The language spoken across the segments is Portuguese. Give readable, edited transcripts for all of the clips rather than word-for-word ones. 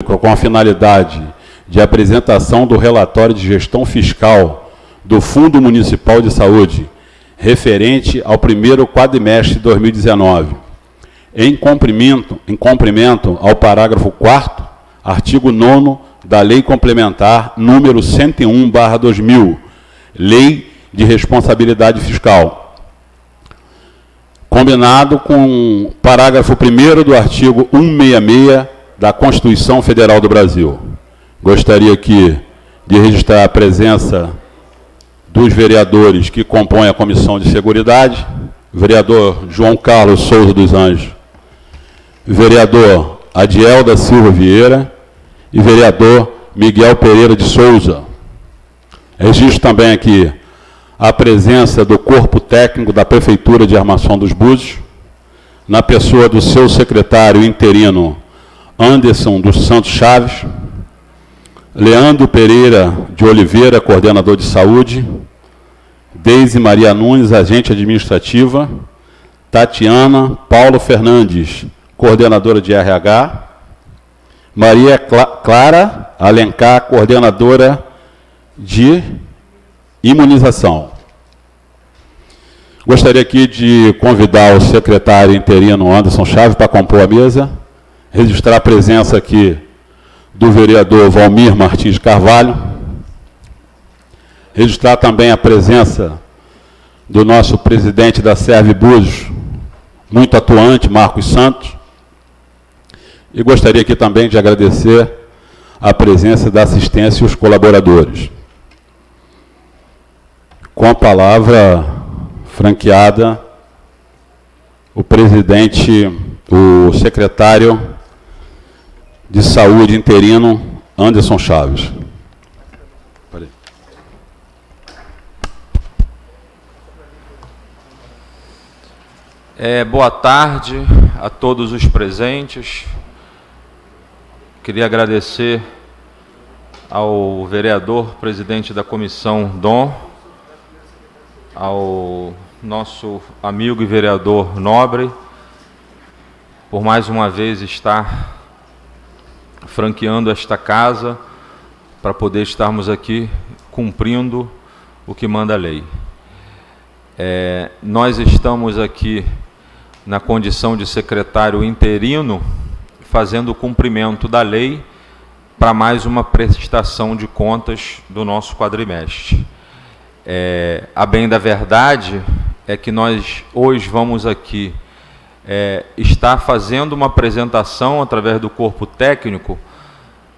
com a finalidade de apresentação do relatório de gestão fiscal do Fundo Municipal de Saúde, referente ao primeiro quadrimestre de 2019, em cumprimento ao parágrafo 4º, artigo 9º da Lei Complementar número 101/2000, Lei de Responsabilidade Fiscal, combinado com o parágrafo 1º do artigo 166 da Constituição Federal do Brasil. Gostaria aqui de registrar a presença dos vereadores que compõem a Comissão de Seguridade, vereador João Carlos Souza dos Anjos, vereador Adiel da Silva Vieira e vereador Miguel Pereira de Souza. Registro também aqui a presença do corpo técnico da Prefeitura de Armação dos Búzios, na pessoa do seu secretário interino Anderson dos Santos Chaves, Leandro Pereira de Oliveira, coordenador de saúde, Deise Maria Nunes, agente administrativa, Tatiana Paulo Fernandes, coordenadora de RH, Maria Clara Alencar, coordenadora de imunização. Gostaria aqui de convidar o secretário interino Anderson Chaves para compor a mesa, registrar a presença aqui do vereador Valmir Martins de Carvalho, registrar também a presença do nosso presidente da Serve Búzios, muito atuante, Marcos Santos, e gostaria aqui também de agradecer a presença da assistência e os colaboradores. Com a palavra franqueada, o presidente, o secretário de Saúde interino, Anderson Chaves. Boa tarde a todos os presentes. Queria agradecer ao vereador, presidente da comissão, Dom, ao nosso amigo e vereador Nobre, por mais uma vez estar franqueando esta casa, para poder estarmos aqui cumprindo o que manda a lei. Nós estamos aqui na condição de secretário interino, fazendo o cumprimento da lei para mais uma prestação de contas do nosso quadrimestre. A bem da verdade é que nós hoje vamos aqui estar fazendo uma apresentação através do corpo técnico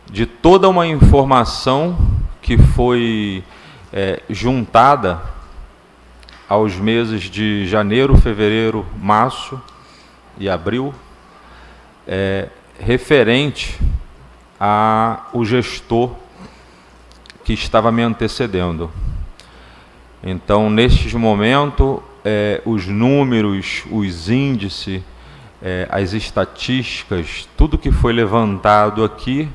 de toda uma informação que foi juntada aos meses de janeiro, fevereiro, março e abril, referente ao gestor que estava me antecedendo. Então, neste momento, os números, os índices, as estatísticas, tudo que foi levantado aqui,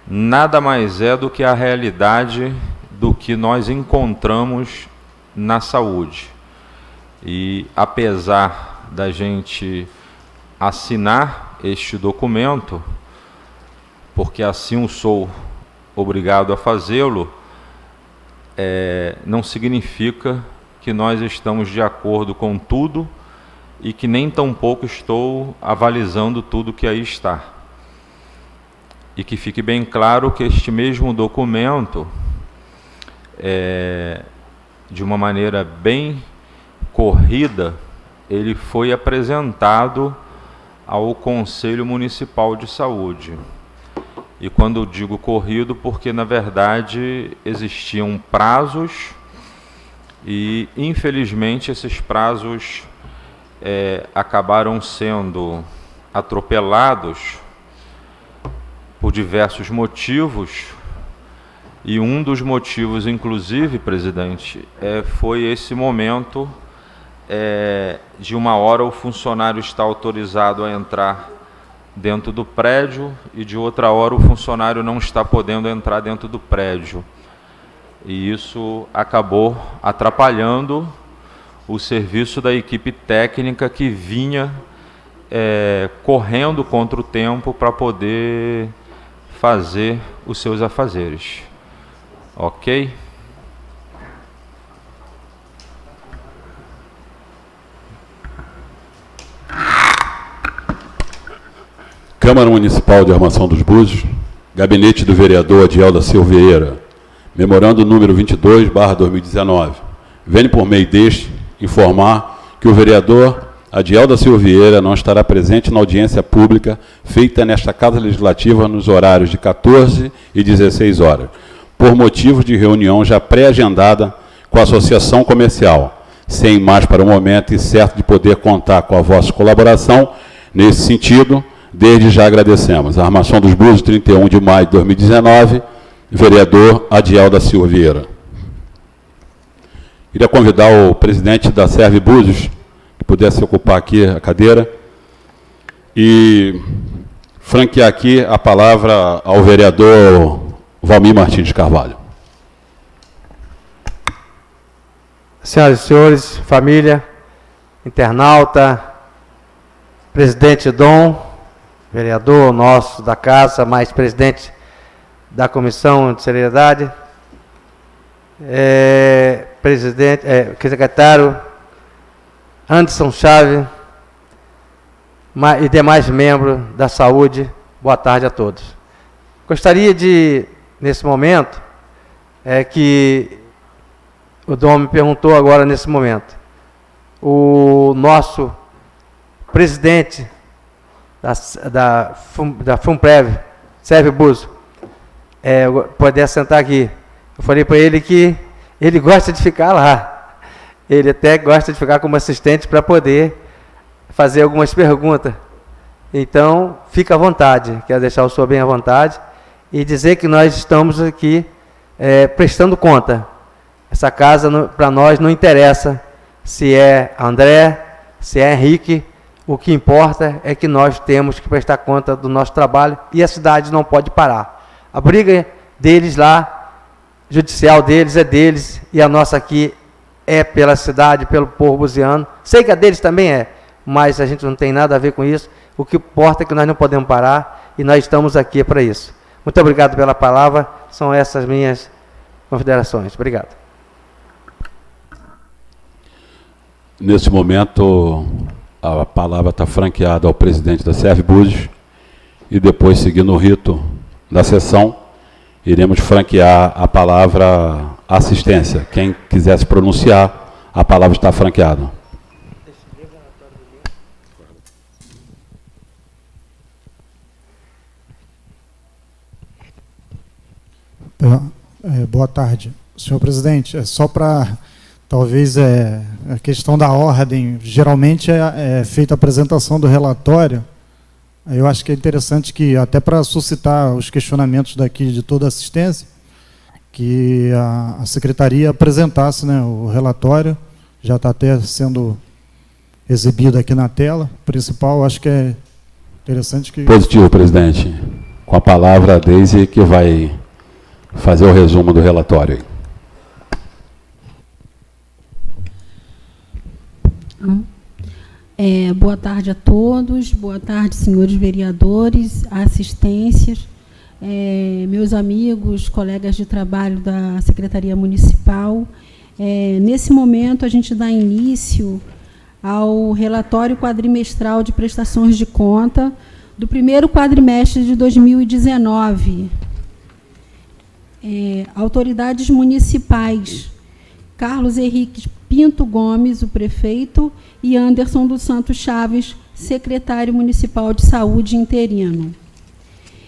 nada mais é do que a realidade do que nós encontramos na saúde. E, apesar da gente assinar este documento, porque assim eu sou obrigado a fazê-lo, não significa que nós estamos de acordo com tudo e que nem tampouco estou avalizando tudo que aí está. E que fique bem claro que este mesmo documento, de uma maneira bem corrida, ele foi apresentado ao Conselho Municipal de Saúde. E quando eu digo corrido, porque na verdade existiam prazos e infelizmente esses prazos acabaram sendo atropelados por diversos motivos, e um dos motivos, inclusive, presidente, foi esse momento de uma hora o funcionário está autorizado a entrar dentro do prédio e de outra hora o funcionário não está podendo entrar dentro do prédio. E isso acabou atrapalhando o serviço da equipe técnica que vinha correndo contra o tempo para poder fazer os seus afazeres. Ok? Câmara Municipal de Armação dos Búzios, Gabinete do Vereador Adiel da Silveira, memorando número 22/2019. Venho por meio deste informar que o vereador Adiel da Silveira não estará presente na audiência pública feita nesta Casa Legislativa nos horários de 14 e 16 horas, por motivos de reunião já pré-agendada com a Associação Comercial, sem mais para o momento e certo de poder contar com a vossa colaboração nesse sentido. Desde já agradecemos. A Armação dos Búzios, 31 de maio de 2019, vereador Adiel da Silveira. Queria convidar o presidente da Serve Búzios, que pudesse ocupar aqui a cadeira, e franquear aqui a palavra ao vereador Valmir Martins de Carvalho. Senhoras e senhores, família, internauta, presidente Dom, vereador nosso da casa, mais presidente da Comissão de Seriedade, secretário Anderson Chaves e demais membros da saúde, boa tarde a todos. Gostaria de, nesse momento, que o Dom me perguntou agora nesse momento, o nosso presidente da FUNPREV, Serve Búzios, poder sentar aqui. Eu falei para ele que ele gosta de ficar lá. Ele até gosta de ficar como assistente para poder fazer algumas perguntas. Então, fica à vontade. Quero deixar o senhor bem à vontade e dizer que nós estamos aqui prestando conta. Essa casa, para nós, não interessa se é André, se é Henrique. O que importa é que nós temos que prestar conta do nosso trabalho e a cidade não pode parar. A briga deles lá, judicial deles, é deles, e a nossa aqui é pela cidade, pelo povo buziano. Sei que a deles também é, mas a gente não tem nada a ver com isso. O que importa é que nós não podemos parar e nós estamos aqui para isso. Muito obrigado pela palavra, são essas minhas considerações. Obrigado. Nesse momento, a palavra está franqueada ao presidente da Serve Búzios e depois, seguindo o rito da sessão, iremos franquear a palavra assistência. Quem quiser se pronunciar, a palavra está franqueada. Boa tarde. Senhor presidente, só para... Talvez a questão da ordem, geralmente é feita a apresentação do relatório. Eu acho que é interessante que, até para suscitar os questionamentos daqui de toda a assistência, que a secretaria apresentasse, né, o relatório, já está até sendo exibido aqui na tela. O principal, acho que é interessante que... Positivo, presidente. Com a palavra a Deise, que vai fazer o resumo do relatório. Boa tarde a todos, boa tarde, senhores vereadores, assistências, meus amigos, colegas de trabalho da Secretaria Municipal. Nesse momento, a gente dá início ao relatório quadrimestral de prestações de conta do primeiro quadrimestre de 2019. Autoridades municipais, Carlos Henrique Pinto Gomes, o prefeito, e Anderson dos Santos Chaves, secretário municipal de saúde interino.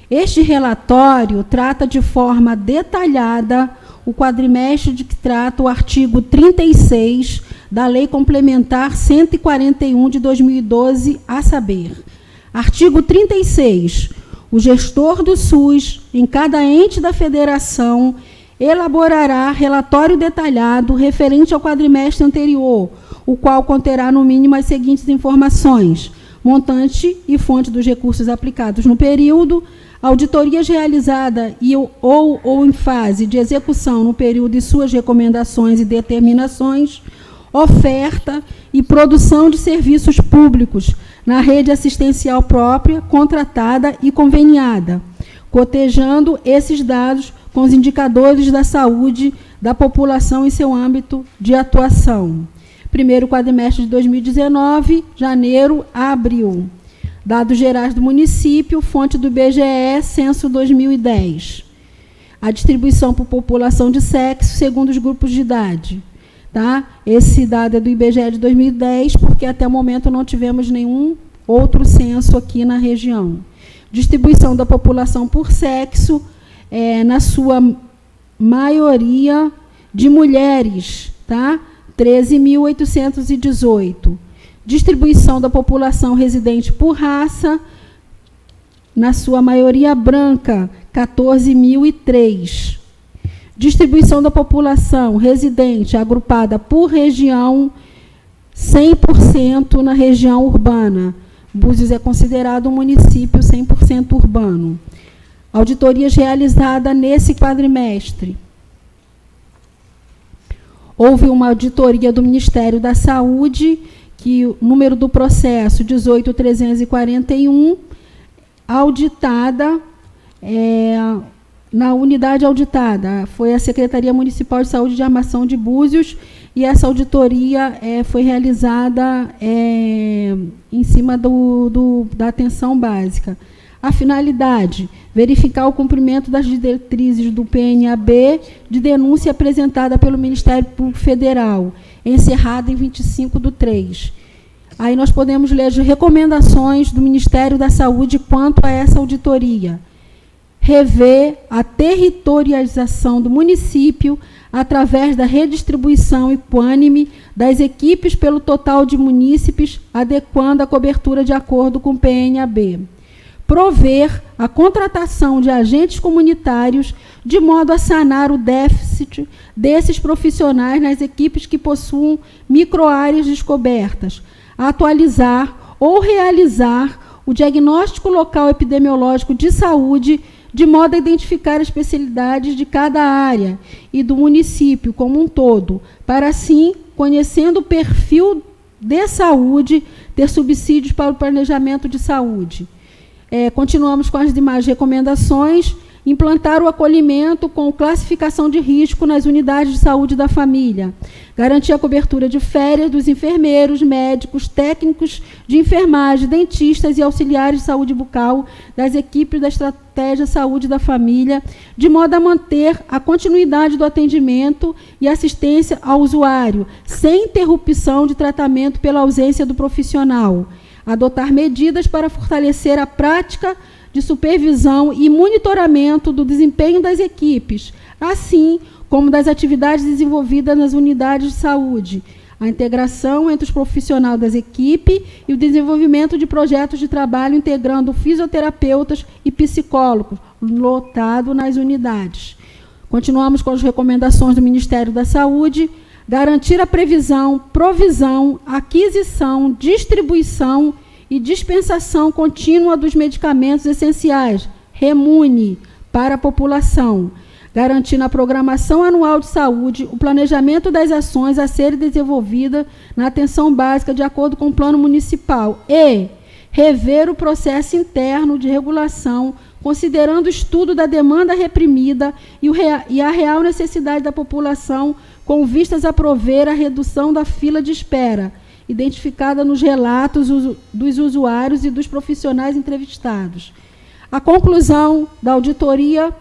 Este relatório trata de forma detalhada o quadrimestre de que trata o artigo 36 da Lei Complementar 141 de 2012, a saber, artigo 36, o gestor do SUS, em cada ente da federação, elaborará relatório detalhado referente ao quadrimestre anterior, o qual conterá no mínimo as seguintes informações: montante e fonte dos recursos aplicados no período, auditorias realizadas ou em fase de execução no período e suas recomendações e determinações, oferta e produção de serviços públicos na rede assistencial própria, contratada e conveniada, cotejando esses dados com os indicadores da saúde da população em seu âmbito de atuação. Primeiro quadrimestre de 2019, janeiro a abril. Dados gerais do município, fonte do IBGE, censo 2010. A distribuição por população de sexo segundo os grupos de idade. Tá? Esse dado é do IBGE de 2010, porque até o momento não tivemos nenhum outro censo aqui na região. Distribuição da população por sexo, na sua maioria de mulheres, tá? 13.818. Distribuição da população residente por raça, na sua maioria branca, 14.003. Distribuição da população residente agrupada por região, 100% na região urbana. Búzios é considerado um município 100% urbano. Auditorias realizadas nesse quadrimestre. Houve uma auditoria do Ministério da Saúde, que o número do processo 18.341, auditada, na unidade auditada, foi a Secretaria Municipal de Saúde de Armação de Búzios, e essa auditoria foi realizada em cima da atenção básica. A finalidade, verificar o cumprimento das diretrizes do PNAB de denúncia apresentada pelo Ministério Público Federal, encerrada em 25/3. Aí nós podemos ler as recomendações do Ministério da Saúde quanto a essa auditoria. Rever a territorialização do município através da redistribuição equânime das equipes pelo total de munícipes, adequando a cobertura de acordo com o PNAB. Prover a contratação de agentes comunitários de modo a sanar o déficit desses profissionais nas equipes que possuam microáreas descobertas. Atualizar ou realizar o diagnóstico local epidemiológico de saúde de modo a identificar as especialidades de cada área e do município como um todo, para assim, conhecendo o perfil de saúde, ter subsídios para o planejamento de saúde. Continuamos com as demais recomendações. Implantar o acolhimento com classificação de risco nas unidades de saúde da família. Garantir a cobertura de férias dos enfermeiros, médicos, técnicos de enfermagem, dentistas e auxiliares de saúde bucal das equipes da estratégia saúde da família, de modo a manter a continuidade do atendimento e assistência ao usuário, sem interrupção de tratamento pela ausência do profissional. Adotar medidas para fortalecer a prática de supervisão e monitoramento do desempenho das equipes, assim como das atividades desenvolvidas nas unidades de saúde, a integração entre os profissionais das equipes e o desenvolvimento de projetos de trabalho integrando fisioterapeutas e psicólogos, lotado nas unidades. Continuamos com as recomendações do Ministério da Saúde. Garantir a previsão, provisão, aquisição, distribuição e dispensação contínua dos medicamentos essenciais, REMUNE, para a população. Garantir na programação anual de saúde o planejamento das ações a serem desenvolvidas na atenção básica de acordo com o plano municipal. E rever o processo interno de regulação, considerando o estudo da demanda reprimida e a real necessidade da população, com vistas a prover a redução da fila de espera, identificada nos relatos dos usuários e dos profissionais entrevistados. A conclusão da auditoria,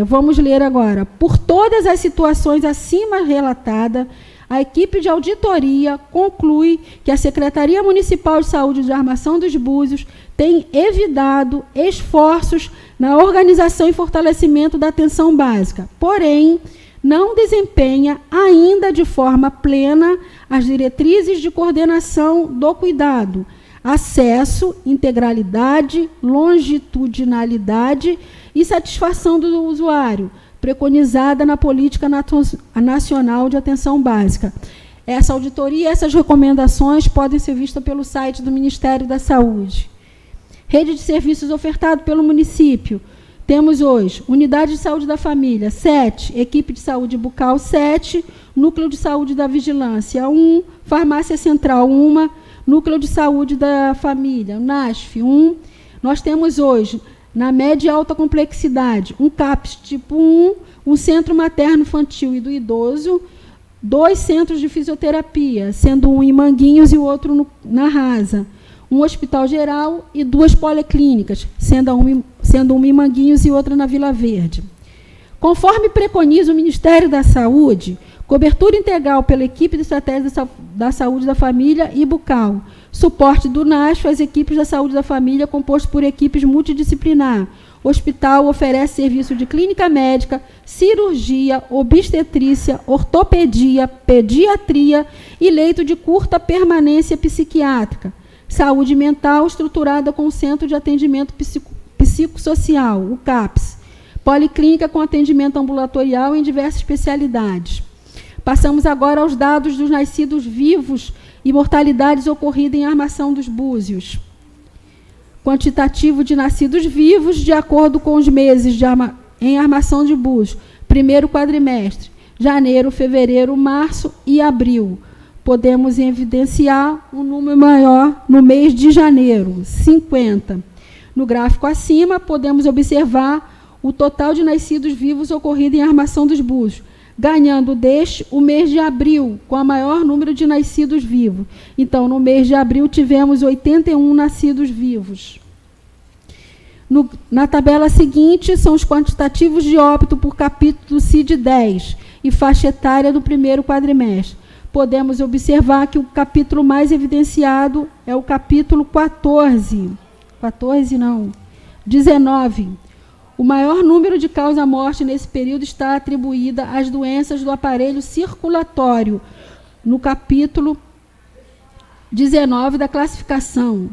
vamos ler agora. Por todas as situações acima relatadas, a equipe de auditoria conclui que a Secretaria Municipal de Saúde de Armação dos Búzios tem evitado esforços na organização e fortalecimento da atenção básica, porém, não desempenha ainda de forma plena as diretrizes de coordenação do cuidado, acesso, integralidade, longitudinalidade e satisfação do usuário, preconizada na Política Nacional de Atenção Básica. Essa auditoria, essas recomendações podem ser vistas pelo site do Ministério da Saúde. Rede de serviços ofertado pelo município. Temos hoje Unidade de Saúde da Família, 7, Equipe de Saúde Bucal, 7, Núcleo de Saúde da Vigilância, 1, Farmácia Central, 1, Núcleo de Saúde da Família, NASF, 1. Nós temos hoje na média e alta complexidade, um CAPS tipo 1, um centro materno-infantil e do idoso, 2 centros de fisioterapia, sendo um em Manguinhos e o outro na Rasa, um hospital geral e 2 policlínicas, sendo uma em Manguinhos e outra na Vila Verde. Conforme preconiza o Ministério da Saúde, cobertura integral pela equipe de estratégia da saúde da família e bucal, suporte do NASF às equipes da saúde da família, composto por equipes multidisciplinar. O hospital oferece serviço de clínica médica, cirurgia, obstetrícia, ortopedia, pediatria e leito de curta permanência psiquiátrica. Saúde mental estruturada com o Centro de Atendimento Psicossocial, o CAPS. Policlínica com atendimento ambulatorial em diversas especialidades. Passamos agora aos dados dos nascidos vivos e mortalidades ocorridas em Armação dos Búzios. Quantitativo de nascidos vivos de acordo com os meses em Armação de Búzios. Primeiro quadrimestre, janeiro, fevereiro, março e abril. Podemos evidenciar um número maior no mês de janeiro, 50. No gráfico acima, podemos observar o total de nascidos vivos ocorrido em Armação dos Búzios, ganhando deste o mês de abril, com o maior número de nascidos vivos. Então, no mês de abril, tivemos 81 nascidos vivos. Na tabela seguinte, são os quantitativos de óbito por capítulo CID-10 e faixa etária do primeiro quadrimestre. Podemos observar que o capítulo mais evidenciado é o capítulo 19. O maior número de causa-morte nesse período está atribuída às doenças do aparelho circulatório, no capítulo 19 da classificação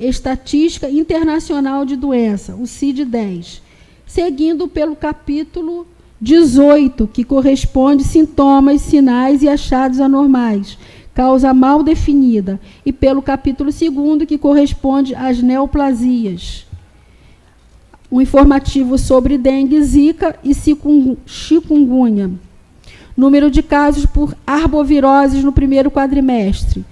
Estatística Internacional de Doença, o CID-10, seguindo pelo capítulo 18, que corresponde sintomas, sinais e achados anormais, causa mal definida, e pelo capítulo 2, que corresponde às neoplasias. Um informativo sobre dengue, zika e chikungunya. Número de casos por arboviroses no primeiro quadrimestre.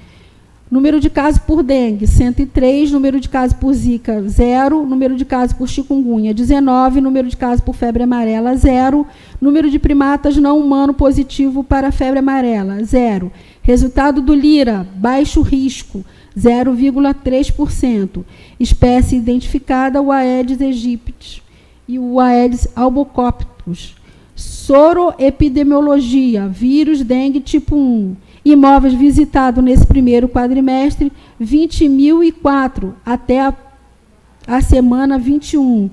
Número de casos por dengue, 103. Número de casos por zika, 0. Número de casos por chikungunya, 19. Número de casos por febre amarela, 0. Número de primatas não humano positivo para febre amarela, 0. Resultado do Lira, baixo risco, 0,3%. Espécie identificada, o Aedes aegypti e o Aedes albopictus. Soroepidemiologia, vírus dengue tipo 1. Imóveis visitados nesse primeiro quadrimestre, 20.004, até a semana 21.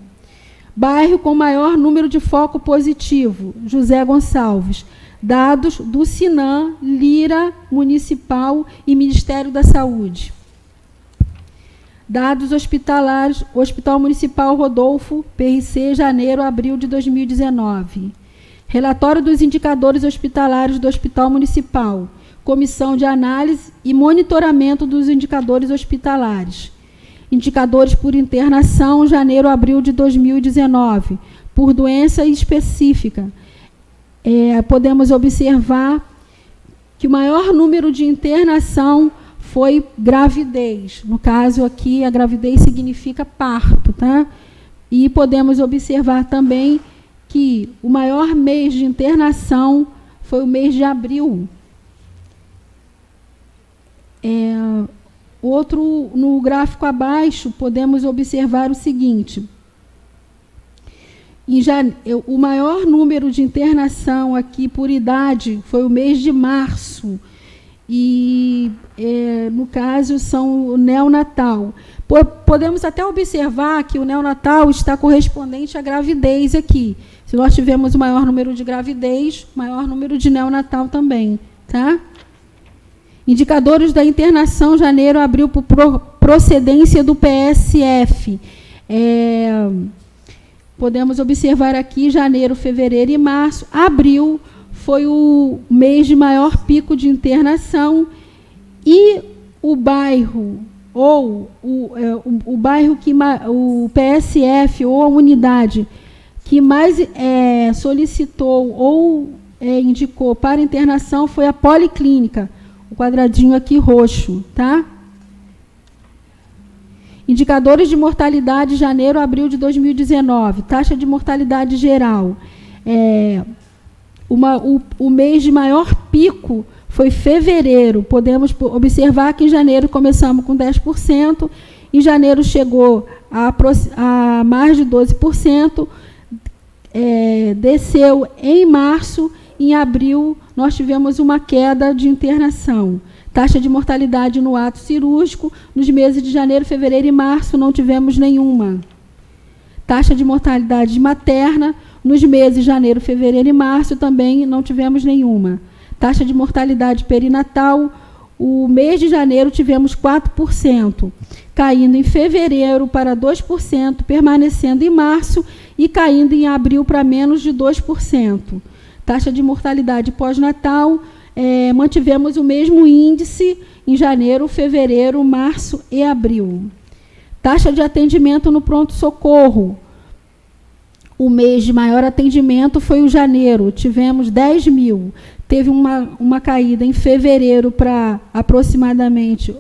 Bairro com maior número de foco positivo, José Gonçalves. Dados do Sinan, Lira Municipal e Ministério da Saúde. Dados hospitalares, Hospital Municipal Rodolfo, PRC, janeiro a abril de 2019. Relatório dos indicadores hospitalares do Hospital Municipal. Comissão de análise e monitoramento dos indicadores hospitalares. Indicadores por internação, janeiro a abril de 2019. Por doença específica. Podemos observar que o maior número de internação foi gravidez. No caso aqui, a gravidez significa parto, tá? E podemos observar também que o maior mês de internação foi o mês de abril. No gráfico abaixo, podemos observar o seguinte. O maior número de internação aqui por idade foi o mês de março. E, no caso, são o neonatal. Podemos até observar que o neonatal está correspondente à gravidez aqui. Se nós tivermos o maior número de gravidez, maior número de neonatal também. Tá? Indicadores da internação, janeiro a abril, por procedência do PSF. Podemos observar aqui janeiro, fevereiro e março. Abril foi o mês de maior pico de internação e o bairro, ou o bairro que o PSF ou a unidade que mais solicitou ou indicou para internação foi a Policlínica, o quadradinho aqui roxo, tá? Indicadores de mortalidade janeiro a abril de 2019. Taxa de mortalidade geral. O mês de maior pico foi fevereiro. Podemos observar que em janeiro começamos com 10%, em janeiro chegou a mais de 12%, desceu em março, em abril nós tivemos uma queda de internação. Taxa de mortalidade no ato cirúrgico, nos meses de janeiro, fevereiro e março não tivemos nenhuma. Taxa de mortalidade materna, nos meses de janeiro, fevereiro e março também não tivemos nenhuma. Taxa de mortalidade perinatal, o mês de janeiro tivemos 4%, caindo em fevereiro para 2%, permanecendo em março e caindo em abril para menos de 2%. Taxa de mortalidade pós-natal, mantivemos o mesmo índice em janeiro, fevereiro, março e abril. Taxa de atendimento no pronto-socorro. O mês de maior atendimento foi o janeiro, tivemos 10 mil. Teve uma caída em fevereiro para aproximadamente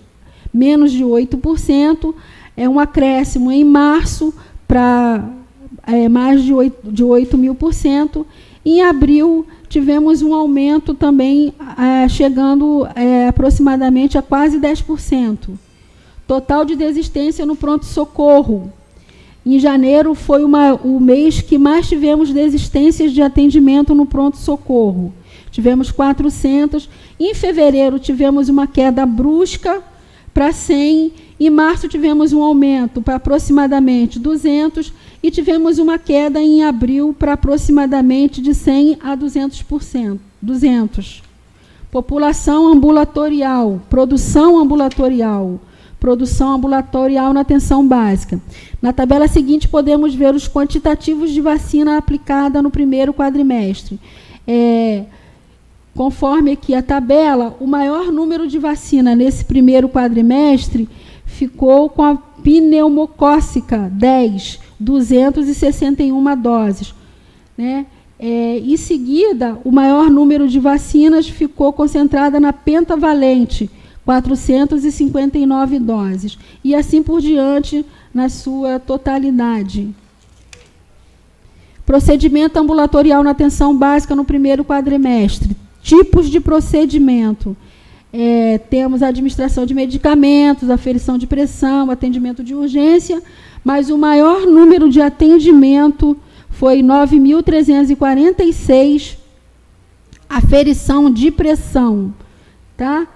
menos de 8%, um acréscimo em março para mais de 8.000%. Em abril, tivemos um aumento também, chegando aproximadamente a quase 10%. Total de desistência no pronto-socorro. Em janeiro foi o mês que mais tivemos desistências de atendimento no pronto-socorro. Tivemos 400. Em fevereiro, tivemos uma queda brusca para 100. Em março, tivemos um aumento para aproximadamente 200. E tivemos uma queda em abril para aproximadamente de 100% a 200%. 200. População ambulatorial, produção ambulatorial na atenção básica. Na tabela seguinte, podemos ver os quantitativos de vacina aplicada no primeiro quadrimestre. Conforme aqui a tabela, o maior número de vacina nesse primeiro quadrimestre ficou com a pneumocócica 10, 261 doses. Né? Em seguida, o maior número de vacinas ficou concentrada na pentavalente, 459 doses. E assim por diante, na sua totalidade. Procedimento ambulatorial na atenção básica no primeiro quadrimestre. Tipos de procedimento. Temos a administração de medicamentos, aferição de pressão, atendimento de urgência, mas o maior número de atendimento foi 9.346, aferição de pressão. Tá?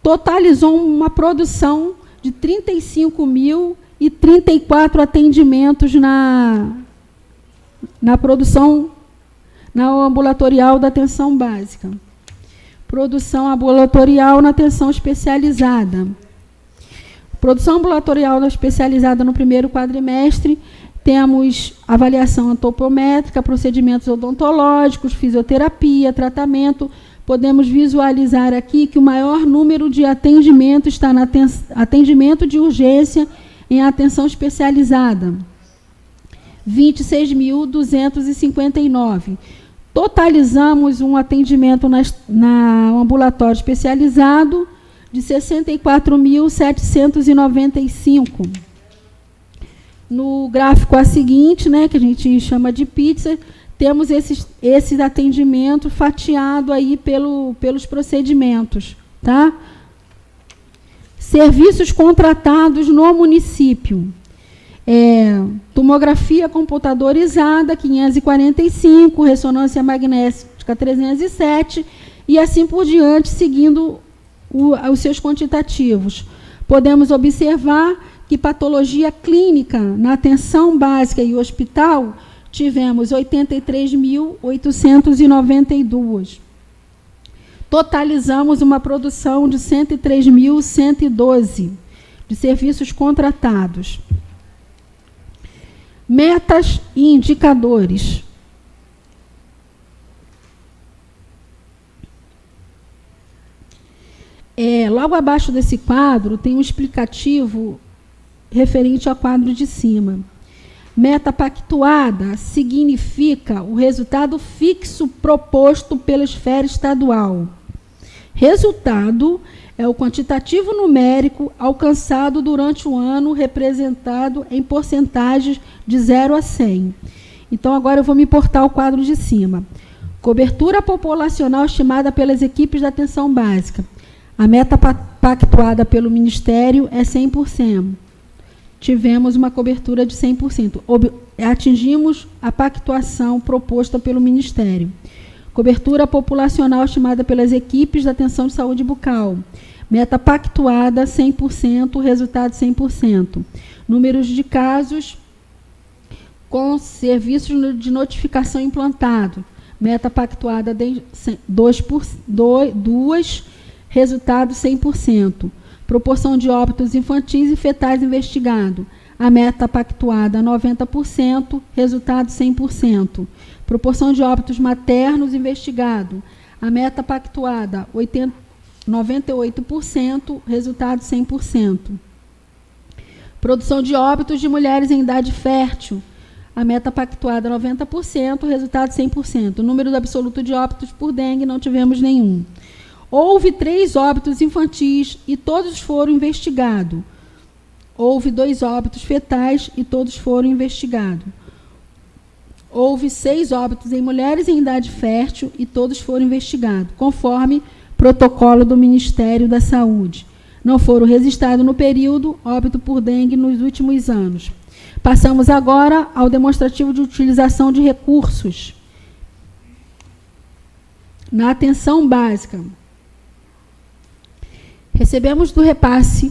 Totalizou uma produção de 35.034 atendimentos na produção ambulatorial da atenção básica. Produção ambulatorial na atenção especializada. Produção ambulatorial especializada no primeiro quadrimestre, temos avaliação antropométrica, procedimentos odontológicos, fisioterapia, tratamento. Podemos visualizar aqui que o maior número de atendimento está no atendimento de urgência em atenção especializada, 26.259. Totalizamos um atendimento na ambulatório especializado de 64.795. No gráfico a seguinte, né, que a gente chama de pizza, temos esses atendimentos fatiados aí pelos procedimentos. Tá? Serviços contratados no município. Tomografia computadorizada, 545, ressonância magnética, 307, e assim por diante, seguindo os seus quantitativos. Podemos observar que patologia clínica na atenção básica e hospital, tivemos 83.892. Totalizamos uma produção de 103.112 de serviços contratados. Metas e indicadores. Logo abaixo desse quadro, tem um explicativo referente ao quadro de cima. Meta pactuada significa o resultado fixo proposto pela esfera estadual. Resultado é o quantitativo numérico alcançado durante o ano, representado em porcentagens de 0 a 100. Então, agora eu vou me portar ao quadro de cima. Cobertura populacional estimada pelas equipes da atenção básica. A meta pactuada pelo Ministério é 100%. Tivemos uma cobertura de 100%. Atingimos a pactuação proposta pelo Ministério. Cobertura populacional estimada pelas equipes da atenção de saúde bucal. Meta pactuada 100%, resultado 100%. Números de casos com serviços de notificação implantado. Meta pactuada 2, resultado 100%. Proporção de óbitos infantis e fetais investigado. A meta pactuada 90%, resultado 100%. Proporção de óbitos maternos investigado. A meta pactuada 98%, resultado 100%. Produção de óbitos de mulheres em idade fértil. A meta pactuada 90%, resultado 100%. O número absoluto de óbitos por dengue não tivemos nenhum. Houve 3 óbitos infantis e todos foram investigados. Houve 2 óbitos fetais e todos foram investigados. Houve 6 óbitos em mulheres em idade fértil e todos foram investigados, conforme protocolo do Ministério da Saúde. Não foram registrados no período óbito por dengue nos últimos anos. Passamos agora ao demonstrativo de utilização de recursos na atenção básica. Recebemos do repasse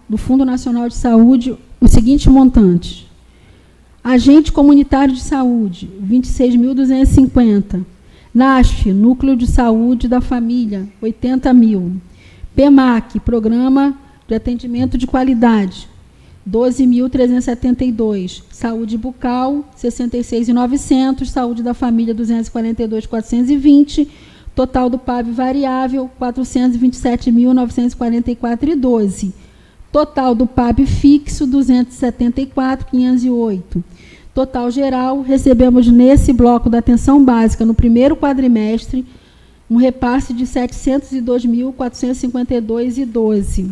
do Fundo Nacional de Saúde os seguintes montantes. Agente Comunitário de Saúde, 26.250. NASF, Núcleo de Saúde da Família, 80 mil. PEMAC, Programa de Atendimento de Qualidade, 12.372. Saúde Bucal, 66.900. Saúde da Família, 242.420. Total do PAB variável, 427.944,12. Total do PAB fixo, 274.508. Total geral, recebemos nesse bloco da atenção básica, no primeiro quadrimestre, um repasse de 702.452,12.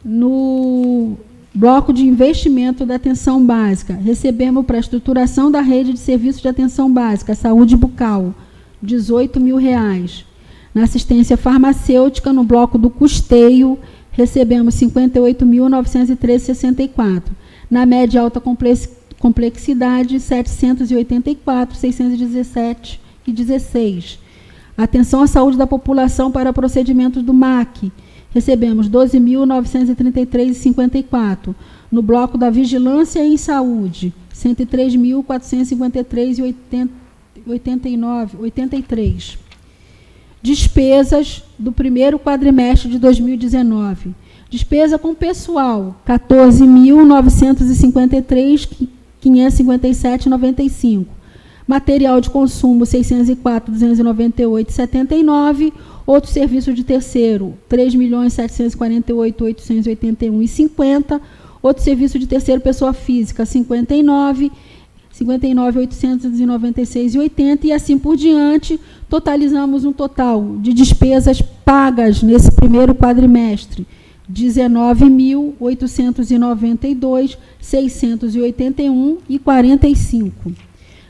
No bloco de investimento da atenção básica, recebemos para a estruturação da rede de serviços de atenção básica, saúde bucal, R$ 18.000. Na assistência farmacêutica, no bloco do custeio, recebemos 58.913,64. Na média alta complexidade, 784.617,16. Atenção à saúde da população para procedimentos do MAC. Recebemos 12.933,54. No bloco da vigilância em saúde, 103.453,83. Despesas do primeiro quadrimestre de 2019. Despesa com pessoal, 14.953.557,95. Material de consumo, 604.298,79. Outro serviço de terceiro, 3.748.881,50. Outro serviço de terceiro, pessoa física, 59.896,80. E assim por diante, totalizamos um total de despesas pagas nesse primeiro quadrimestre, 19.892.681,45.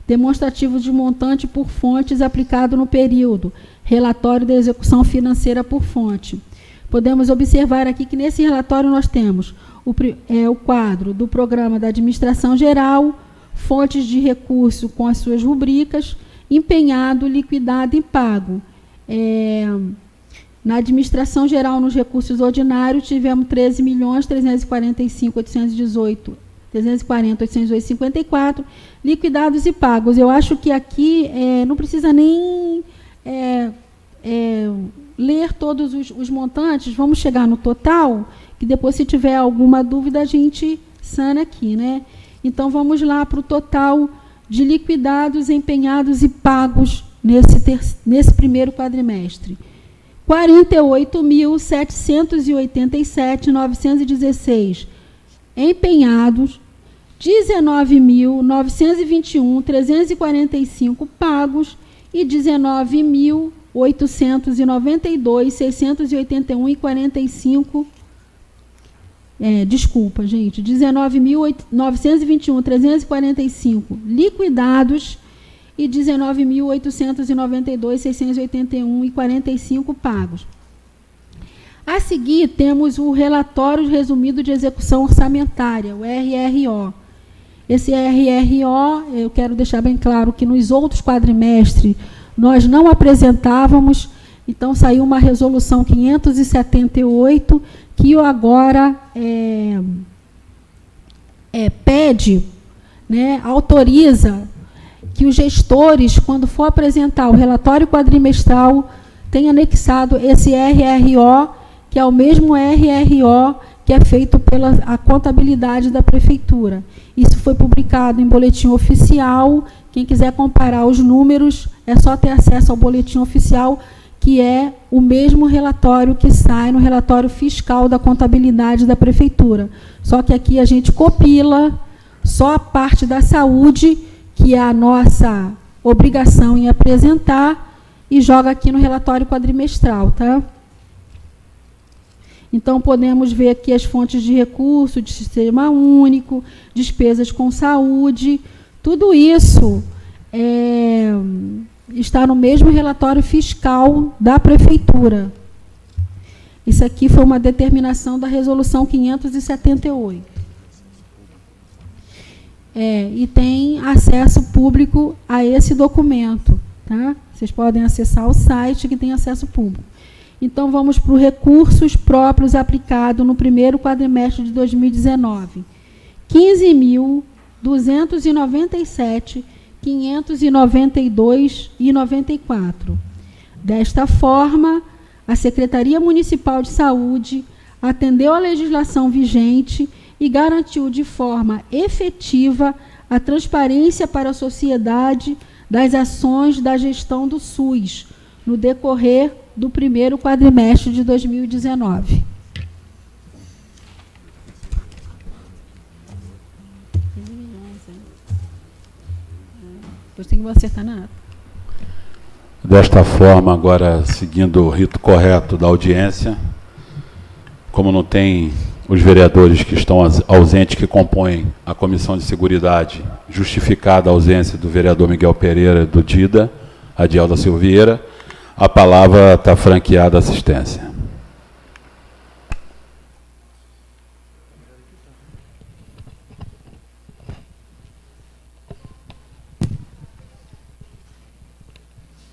Demonstrativo de montante por fontes aplicado no período. Relatório da execução financeira por fonte. Podemos observar aqui que nesse relatório nós temos o quadro do Programa da Administração Geral, fontes de recurso com as suas rubricas, empenhado, liquidado e pago. Na Administração Geral, nos recursos ordinários, tivemos 13.340.808,54, liquidados e pagos. Eu acho que aqui não precisa nem ler todos os montantes, vamos chegar no total, que depois, se tiver alguma dúvida, a gente sana aqui, né? Então, vamos lá para o total de liquidados, empenhados e pagos nesse primeiro quadrimestre. 48.787.916 empenhados, 19.921.345 pagos e 19.892.681,45. Desculpa, gente. 19.921.345 liquidados e 19.892.681,45 pagos. A seguir, temos o relatório resumido de execução orçamentária, o RRO. Esse RRO, eu quero deixar bem claro que nos outros quadrimestres nós não apresentávamos, então saiu uma resolução 578, que agora pede, né, autoriza que os gestores, quando for apresentar o relatório quadrimestral, tenha anexado esse RRO, que é o mesmo RRO que é feito pela contabilidade da Prefeitura. Isso foi publicado em boletim oficial. Quem quiser comparar os números, é só ter acesso ao boletim oficial, que é o mesmo relatório que sai no relatório fiscal da contabilidade da Prefeitura. Só que aqui a gente copila só a parte da saúde, que é a nossa obrigação em apresentar, e joga aqui no relatório quadrimestral, tá? Então, podemos ver aqui as fontes de recurso, de sistema único, despesas com saúde, tudo isso está no mesmo relatório fiscal da Prefeitura. Isso aqui foi uma determinação da Resolução 578. E tem acesso público a esse documento, tá? Vocês podem acessar o site que tem acesso público. Então, vamos para os recursos próprios aplicados no primeiro quadrimestre de 2019. 15.297.592,94. Desta forma, a Secretaria Municipal de Saúde atendeu à legislação vigente e garantiu de forma efetiva a transparência para a sociedade das ações da gestão do SUS no decorrer do primeiro quadrimestre de 2019. Depois tem que acertar na ata. Desta forma, agora, seguindo o rito correto da audiência, como não tem os vereadores que estão ausentes, que compõem a Comissão de Seguridade, justificada a ausência do vereador Miguel Pereira, do DIDA, Adielda Silveira, a palavra está franqueada à assistência.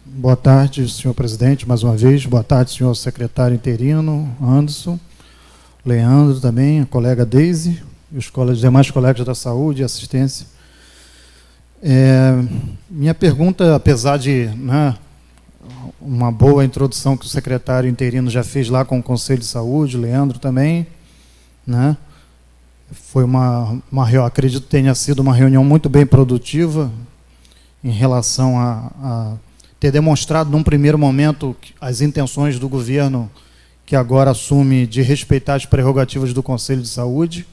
Boa tarde, senhor presidente, mais uma vez. Boa tarde, senhor secretário interino, Anderson, Leandro também, a colega Deise, e os demais colegas da saúde e assistência. Minha pergunta, apesar de uma boa introdução que o secretário interino já fez lá com o Conselho de Saúde, Leandro também, né? Foi acredito que tenha sido uma reunião muito bem produtiva em relação a ter demonstrado num primeiro momento as intenções do governo, que agora assume, de respeitar as prerrogativas do Conselho de Saúde,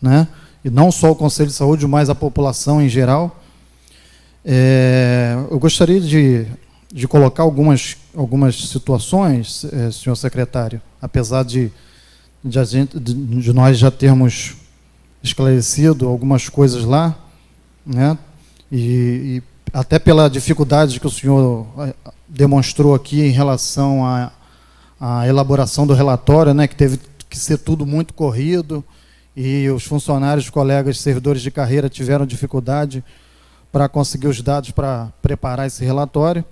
né? E não só o Conselho de Saúde, mas a população em geral. Eu gostaria de colocar algumas situações, senhor secretário, apesar de nós já termos esclarecido algumas coisas lá, né? E até pela dificuldade que o senhor demonstrou aqui em relação à elaboração do relatório, né, que teve que ser tudo muito corrido, e os funcionários, colegas, servidores de carreira tiveram dificuldade para conseguir os dados para preparar esse relatório,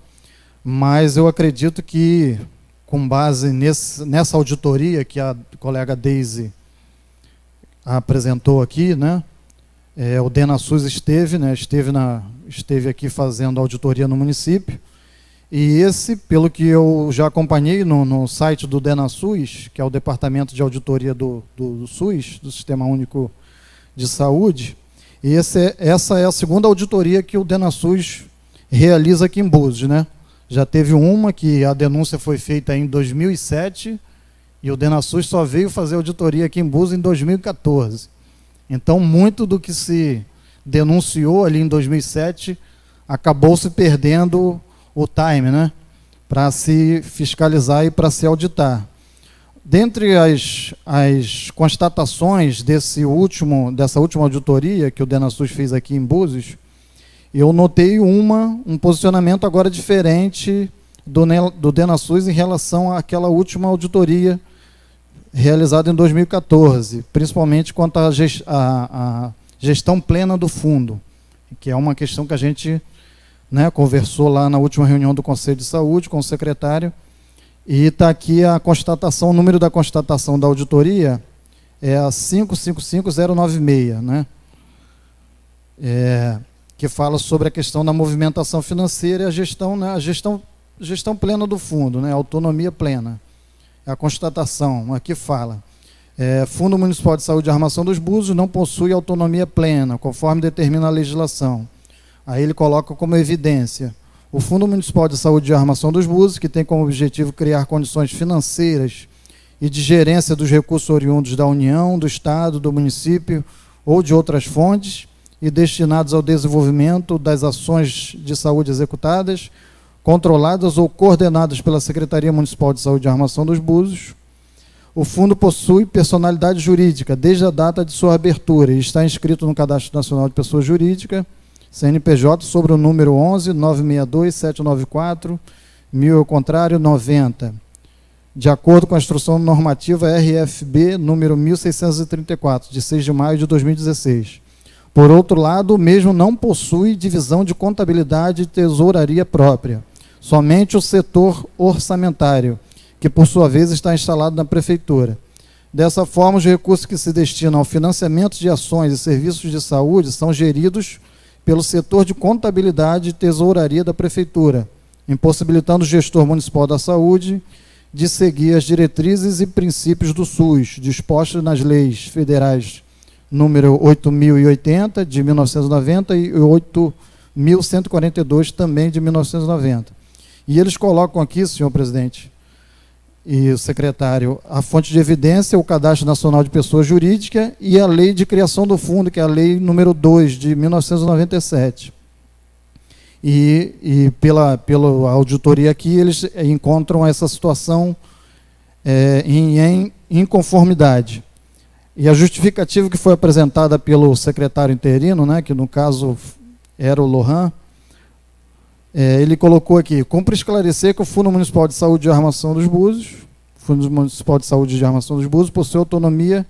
mas eu acredito que, com base nessa auditoria que a colega Deise apresentou aqui, né, o DENASUS esteve aqui fazendo auditoria no município, e pelo que eu já acompanhei no site do DENASUS, que é o Departamento de Auditoria do SUS, do Sistema Único de Saúde, e essa é a segunda auditoria que o DENASUS realiza aqui em Búzios, né? Já teve uma que a denúncia foi feita em 2007, e o DENASUS só veio fazer auditoria aqui em Búzios em 2014. Então, muito do que se denunciou ali em 2007 acabou se perdendo o time, né, para se fiscalizar e para se auditar. Dentre as constatações dessa última auditoria que o DENASUS fez aqui em Búzios, eu notei um posicionamento agora diferente do DENASUS em relação àquela última auditoria realizada em 2014, principalmente quanto à gestão plena do fundo, que é uma questão que a gente, né, conversou lá na última reunião do Conselho de Saúde com o secretário, e está aqui a constatação, o número da constatação da auditoria é a 555096, né? Que fala sobre a questão da movimentação financeira e a gestão, né, gestão plena do fundo, né, autonomia plena. A constatação aqui fala: Fundo Municipal de Saúde e Armação dos Búzios não possui autonomia plena, conforme determina a legislação. Aí ele coloca como evidência: o Fundo Municipal de Saúde e Armação dos Búzios, que tem como objetivo criar condições financeiras e de gerência dos recursos oriundos da União, do Estado, do município ou de outras fontes, e destinados ao desenvolvimento das ações de saúde executadas, controladas ou coordenadas pela Secretaria Municipal de Saúde e Armação dos Búzios. O fundo possui personalidade jurídica desde a data de sua abertura e está inscrito no Cadastro Nacional de Pessoa Jurídica, CNPJ, sobre o número 11.962.794, 1000/90, de acordo com a Instrução Normativa RFB número 1634, de 6 de maio de 2016. Por outro lado, o mesmo não possui divisão de contabilidade e tesouraria própria, somente o setor orçamentário, que por sua vez está instalado na Prefeitura. Dessa forma, os recursos que se destinam ao financiamento de ações e serviços de saúde são geridos pelo setor de contabilidade e tesouraria da Prefeitura, impossibilitando o gestor municipal da saúde de seguir as diretrizes e princípios do SUS, dispostos nas leis federais número 8.080, de 1990, e 8.142, também de 1990. E eles colocam aqui, senhor presidente e o secretário, a fonte de evidência, o Cadastro Nacional de Pessoa Jurídica e a Lei de Criação do Fundo, que é a Lei número 2, de 1997. E pela auditoria aqui, eles encontram essa situação em inconformidade. E a justificativa que foi apresentada pelo secretário interino, né, que no caso era o Lohan, ele colocou aqui: cumpre esclarecer que o Fundo Municipal de Saúde e Armação dos Búzios, Fundo Municipal de Saúde e Armação dos Búzios, possui autonomia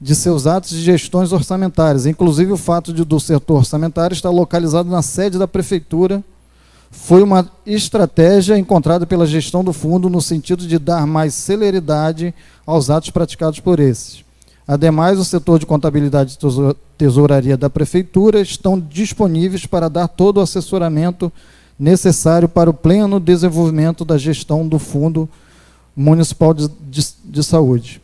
de seus atos de gestões orçamentárias, inclusive o fato do setor orçamentário estar localizado na sede da Prefeitura. Foi uma estratégia encontrada pela gestão do fundo no sentido de dar mais celeridade aos atos praticados por esses. Ademais, o setor de contabilidade e tesouraria da Prefeitura estão disponíveis para dar todo o assessoramento necessário para o pleno desenvolvimento da gestão do Fundo Municipal de Saúde.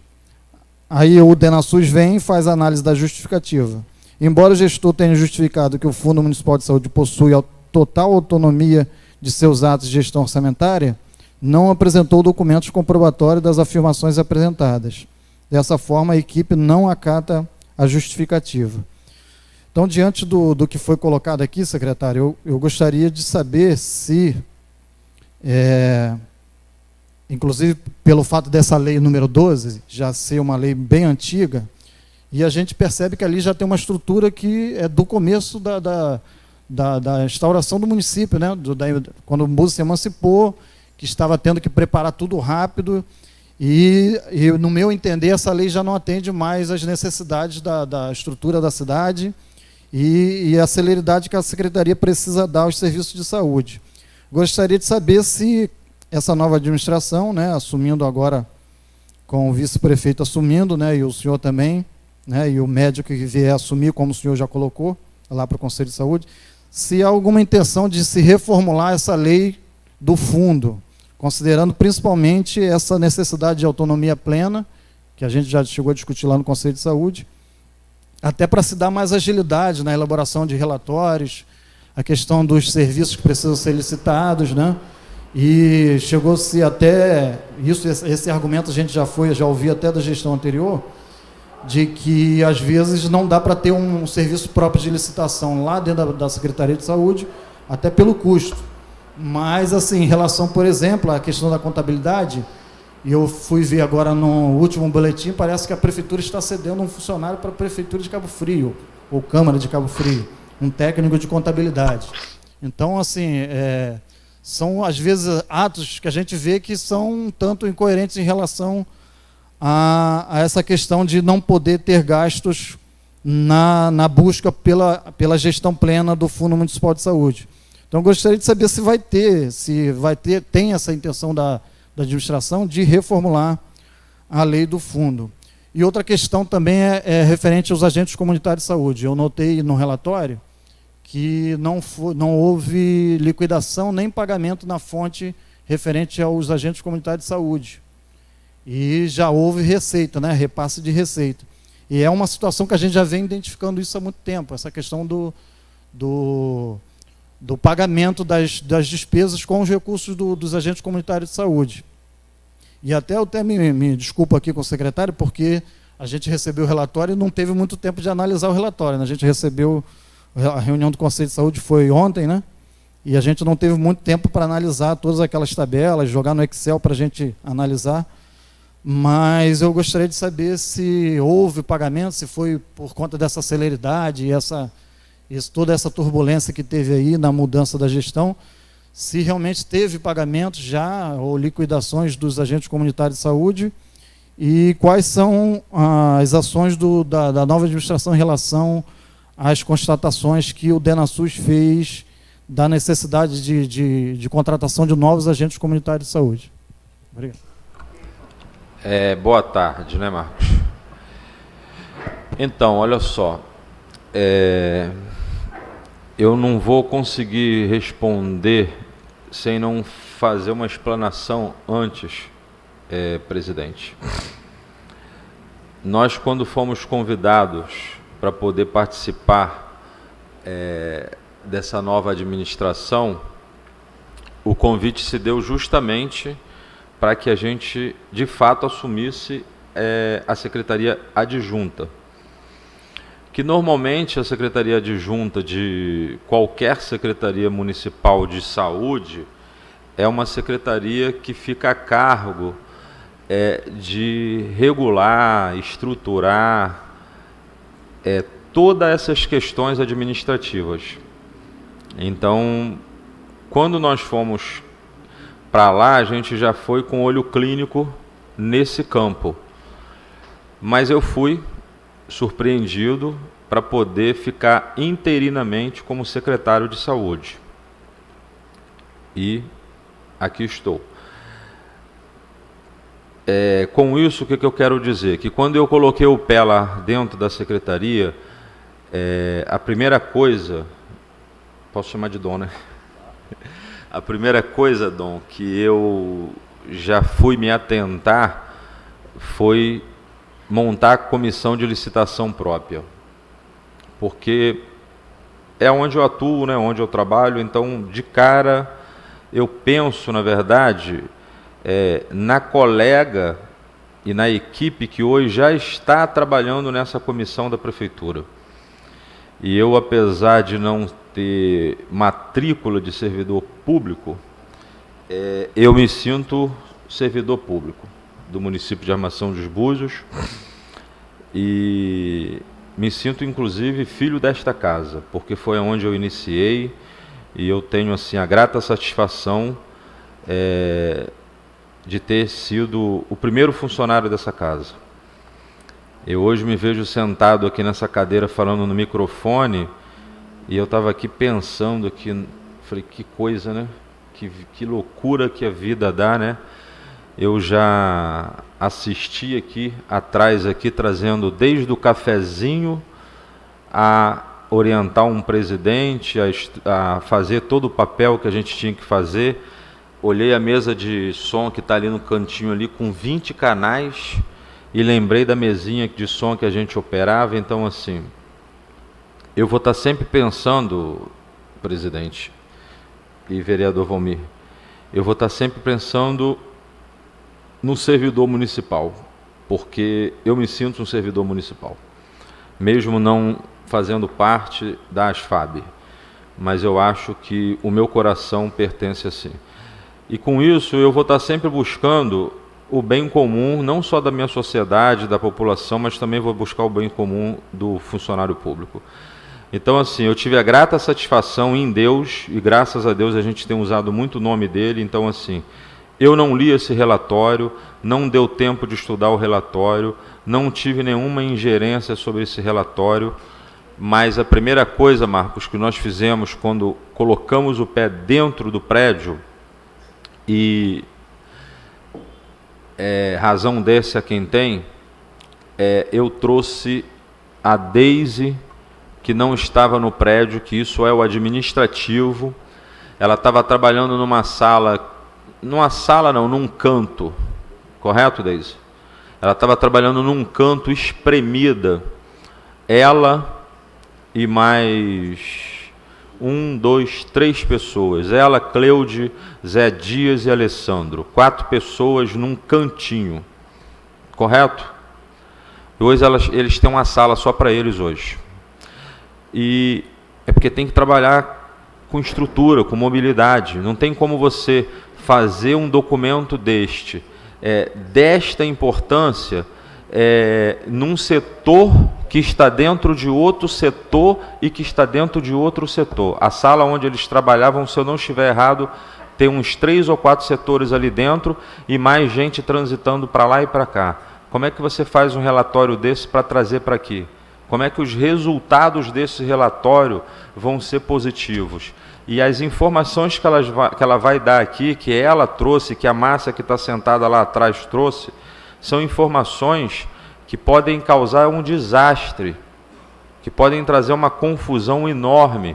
Aí o DENASUS vem e faz a análise da justificativa. Embora o gestor tenha justificado que o Fundo Municipal de Saúde possui total autonomia de seus atos de gestão orçamentária, não apresentou documentos comprobatórios das afirmações apresentadas. Dessa forma, a equipe não acata a justificativa. Então, diante do que foi colocado aqui, secretário, eu gostaria de saber se, inclusive pelo fato dessa lei número 12 já ser uma lei bem antiga, e a gente percebe que ali já tem uma estrutura que é do começo da instauração do município, né? Quando o Búzios se emancipou, que estava tendo que preparar tudo rápido, e no meu entender, essa lei já não atende mais às necessidades da estrutura da cidade e a celeridade que a Secretaria precisa dar aos serviços de saúde. Gostaria de saber se essa nova administração, né, assumindo agora, com o vice-prefeito assumindo, né, e o senhor também, né, e o médico que vier assumir, como o senhor já colocou, lá para o Conselho de Saúde, se há alguma intenção de se reformular essa lei do fundo, considerando principalmente essa necessidade de autonomia plena, que a gente já chegou a discutir lá no Conselho de Saúde, até para se dar mais agilidade na elaboração de relatórios, a questão dos serviços que precisam ser licitados, né? E chegou-se até, esse argumento a gente já ouviu até da gestão anterior, de que às vezes não dá para ter um serviço próprio de licitação lá dentro da Secretaria de Saúde, até pelo custo. Mas, assim, em relação, por exemplo, à questão da contabilidade, e eu fui ver agora no último boletim, parece que a Prefeitura está cedendo um funcionário para a Prefeitura de Cabo Frio, ou Câmara de Cabo Frio, um técnico de contabilidade. Então, assim, são, às vezes, atos que a gente vê que são um tanto incoerentes em relação a essa questão de não poder ter gastos na busca pela gestão plena do Fundo Municipal de Saúde. Então, eu gostaria de saber tem essa intenção da administração de reformular a lei do fundo. E outra questão também é referente aos agentes comunitários de saúde. Eu notei no relatório que não houve liquidação nem pagamento na fonte referente aos agentes comunitários de saúde. E já houve receita, né, repasse de receita. E é uma situação que a gente já vem identificando isso há muito tempo, essa questão do pagamento das despesas com os recursos dos agentes comunitários de saúde. E até eu me desculpo aqui com o secretário, porque a gente recebeu o relatório e não teve muito tempo de analisar o relatório, né? A gente recebeu, a reunião do Conselho de Saúde foi ontem, né? E a gente não teve muito tempo para analisar todas aquelas tabelas, jogar no Excel para a gente analisar. Mas eu gostaria de saber se houve pagamento, se foi por conta dessa celeridade e toda essa turbulência que teve aí na mudança da gestão, se realmente teve pagamento já ou liquidações dos agentes comunitários de saúde e quais são as ações da nova administração em relação às constatações que o DENASUS fez da necessidade de contratação de novos agentes comunitários de saúde. Obrigado. Boa tarde, né, Marcos? Então, olha só, eu não vou conseguir responder sem não fazer uma explanação antes, presidente. Nós, quando fomos convidados para poder participar dessa nova administração, o convite se deu justamente para que a gente, de fato, assumisse a Secretaria Adjunta. Que normalmente a Secretaria Adjunta de qualquer Secretaria Municipal de Saúde é uma secretaria que fica a cargo de regular, estruturar todas essas questões administrativas. Então, quando nós fomos para lá, a gente já foi com olho clínico nesse campo. Mas eu fui surpreendido para poder ficar interinamente como secretário de saúde. E aqui estou. Com isso, o que eu quero dizer? Que quando eu coloquei o pé lá dentro da secretaria, a primeira coisa... Posso chamar de Dom, né? A primeira coisa, Dom, que eu já fui me atentar foi montar a comissão de licitação própria. Porque é onde eu atuo, né, onde eu trabalho, então, de cara, eu penso, na verdade, na colega e na equipe que hoje já está trabalhando nessa comissão da Prefeitura. E eu, apesar de não ter matrícula de servidor público, eu me sinto servidor público do município de Armação dos Búzios e me sinto, inclusive, filho desta casa, porque foi onde eu iniciei e eu tenho assim a grata satisfação de ter sido o primeiro funcionário dessa casa. Eu hoje me vejo sentado aqui nessa cadeira falando no microfone e eu estava aqui pensando que, falei, que coisa, né? Que loucura que a vida dá, né? Eu já assisti aqui atrás, aqui trazendo desde o cafezinho a orientar um presidente, a fazer todo o papel que a gente tinha que fazer. Olhei a mesa de som que está ali no cantinho ali com 20 canais e lembrei da mesinha de som que a gente operava. Então, assim, eu vou estar sempre pensando, presidente e vereador Valmir, eu vou estar sempre pensando no servidor municipal, porque eu me sinto um servidor municipal, mesmo não fazendo parte da ASFAB. mas eu acho que o meu coração pertence assim. E com isso eu vou estar sempre buscando o bem comum, não só da minha sociedade, da população, mas também vou buscar o bem comum do funcionário público. Então, assim, eu tive a grata satisfação em Deus, e graças a Deus a gente tem usado muito o nome dele. Então, assim, eu não li esse relatório, não deu tempo de estudar o relatório, não tive nenhuma ingerência sobre esse relatório, mas a primeira coisa, Marcos, que nós fizemos quando colocamos o pé dentro do prédio, e razão desse a quem tem, eu trouxe a Deise, que não estava no prédio, que isso é o administrativo. Ela estava trabalhando num canto, correto, Deise? Ela estava trabalhando num canto espremida, ela e mais 1, 2, 3 pessoas, ela, Cleude, Zé Dias e Alessandro, 4 pessoas num cantinho, correto? E hoje eles têm uma sala só para eles hoje. E é porque tem que trabalhar com estrutura, com mobilidade. Não tem como você fazer um documento desta importância num setor que está dentro de outro setor e que está dentro de outro setor. A sala onde eles trabalhavam, se eu não estiver errado, tem uns 3 ou 4 setores ali dentro e mais gente transitando para lá e para cá. Como é que você faz um relatório desse para trazer para aqui? Como é que os resultados desse relatório vão ser positivos? E as informações que ela vai dar aqui, que ela trouxe, que a Márcia que está sentada lá atrás trouxe, são informações que podem causar um desastre, que podem trazer uma confusão enorme,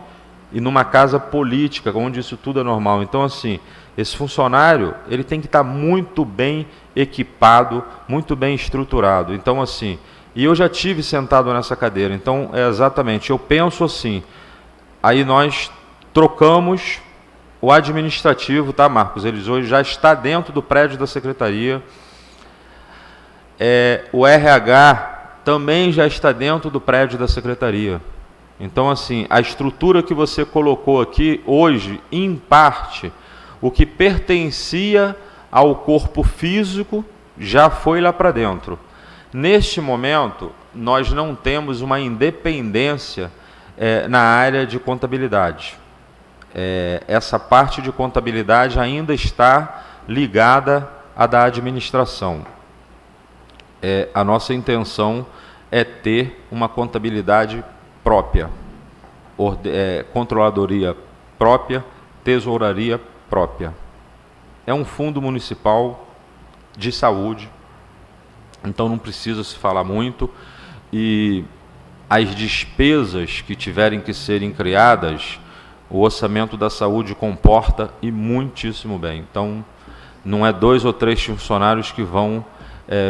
e numa casa política, onde isso tudo é normal. Então, assim, esse funcionário, ele tem que estar muito bem equipado, muito bem estruturado. Então, assim, e eu já tive sentado nessa cadeira, então, exatamente, eu penso assim, aí nós trocamos o administrativo, tá, Marcos? Eles hoje já está dentro do prédio da secretaria, o RH também já está dentro do prédio da secretaria. Então, assim, a estrutura que você colocou aqui, hoje, em parte, o que pertencia ao corpo físico já foi lá para dentro. Neste momento, nós não temos uma independência na área de contabilidade. Essa parte de contabilidade ainda está ligada à da administração. A nossa intenção é ter uma contabilidade própria, controladoria própria, tesouraria própria. É um fundo municipal de saúde, então não precisa se falar muito, e as despesas que tiverem que serem criadas, o orçamento da saúde comporta, e muitíssimo bem. Então, não é 2 ou 3 funcionários que vão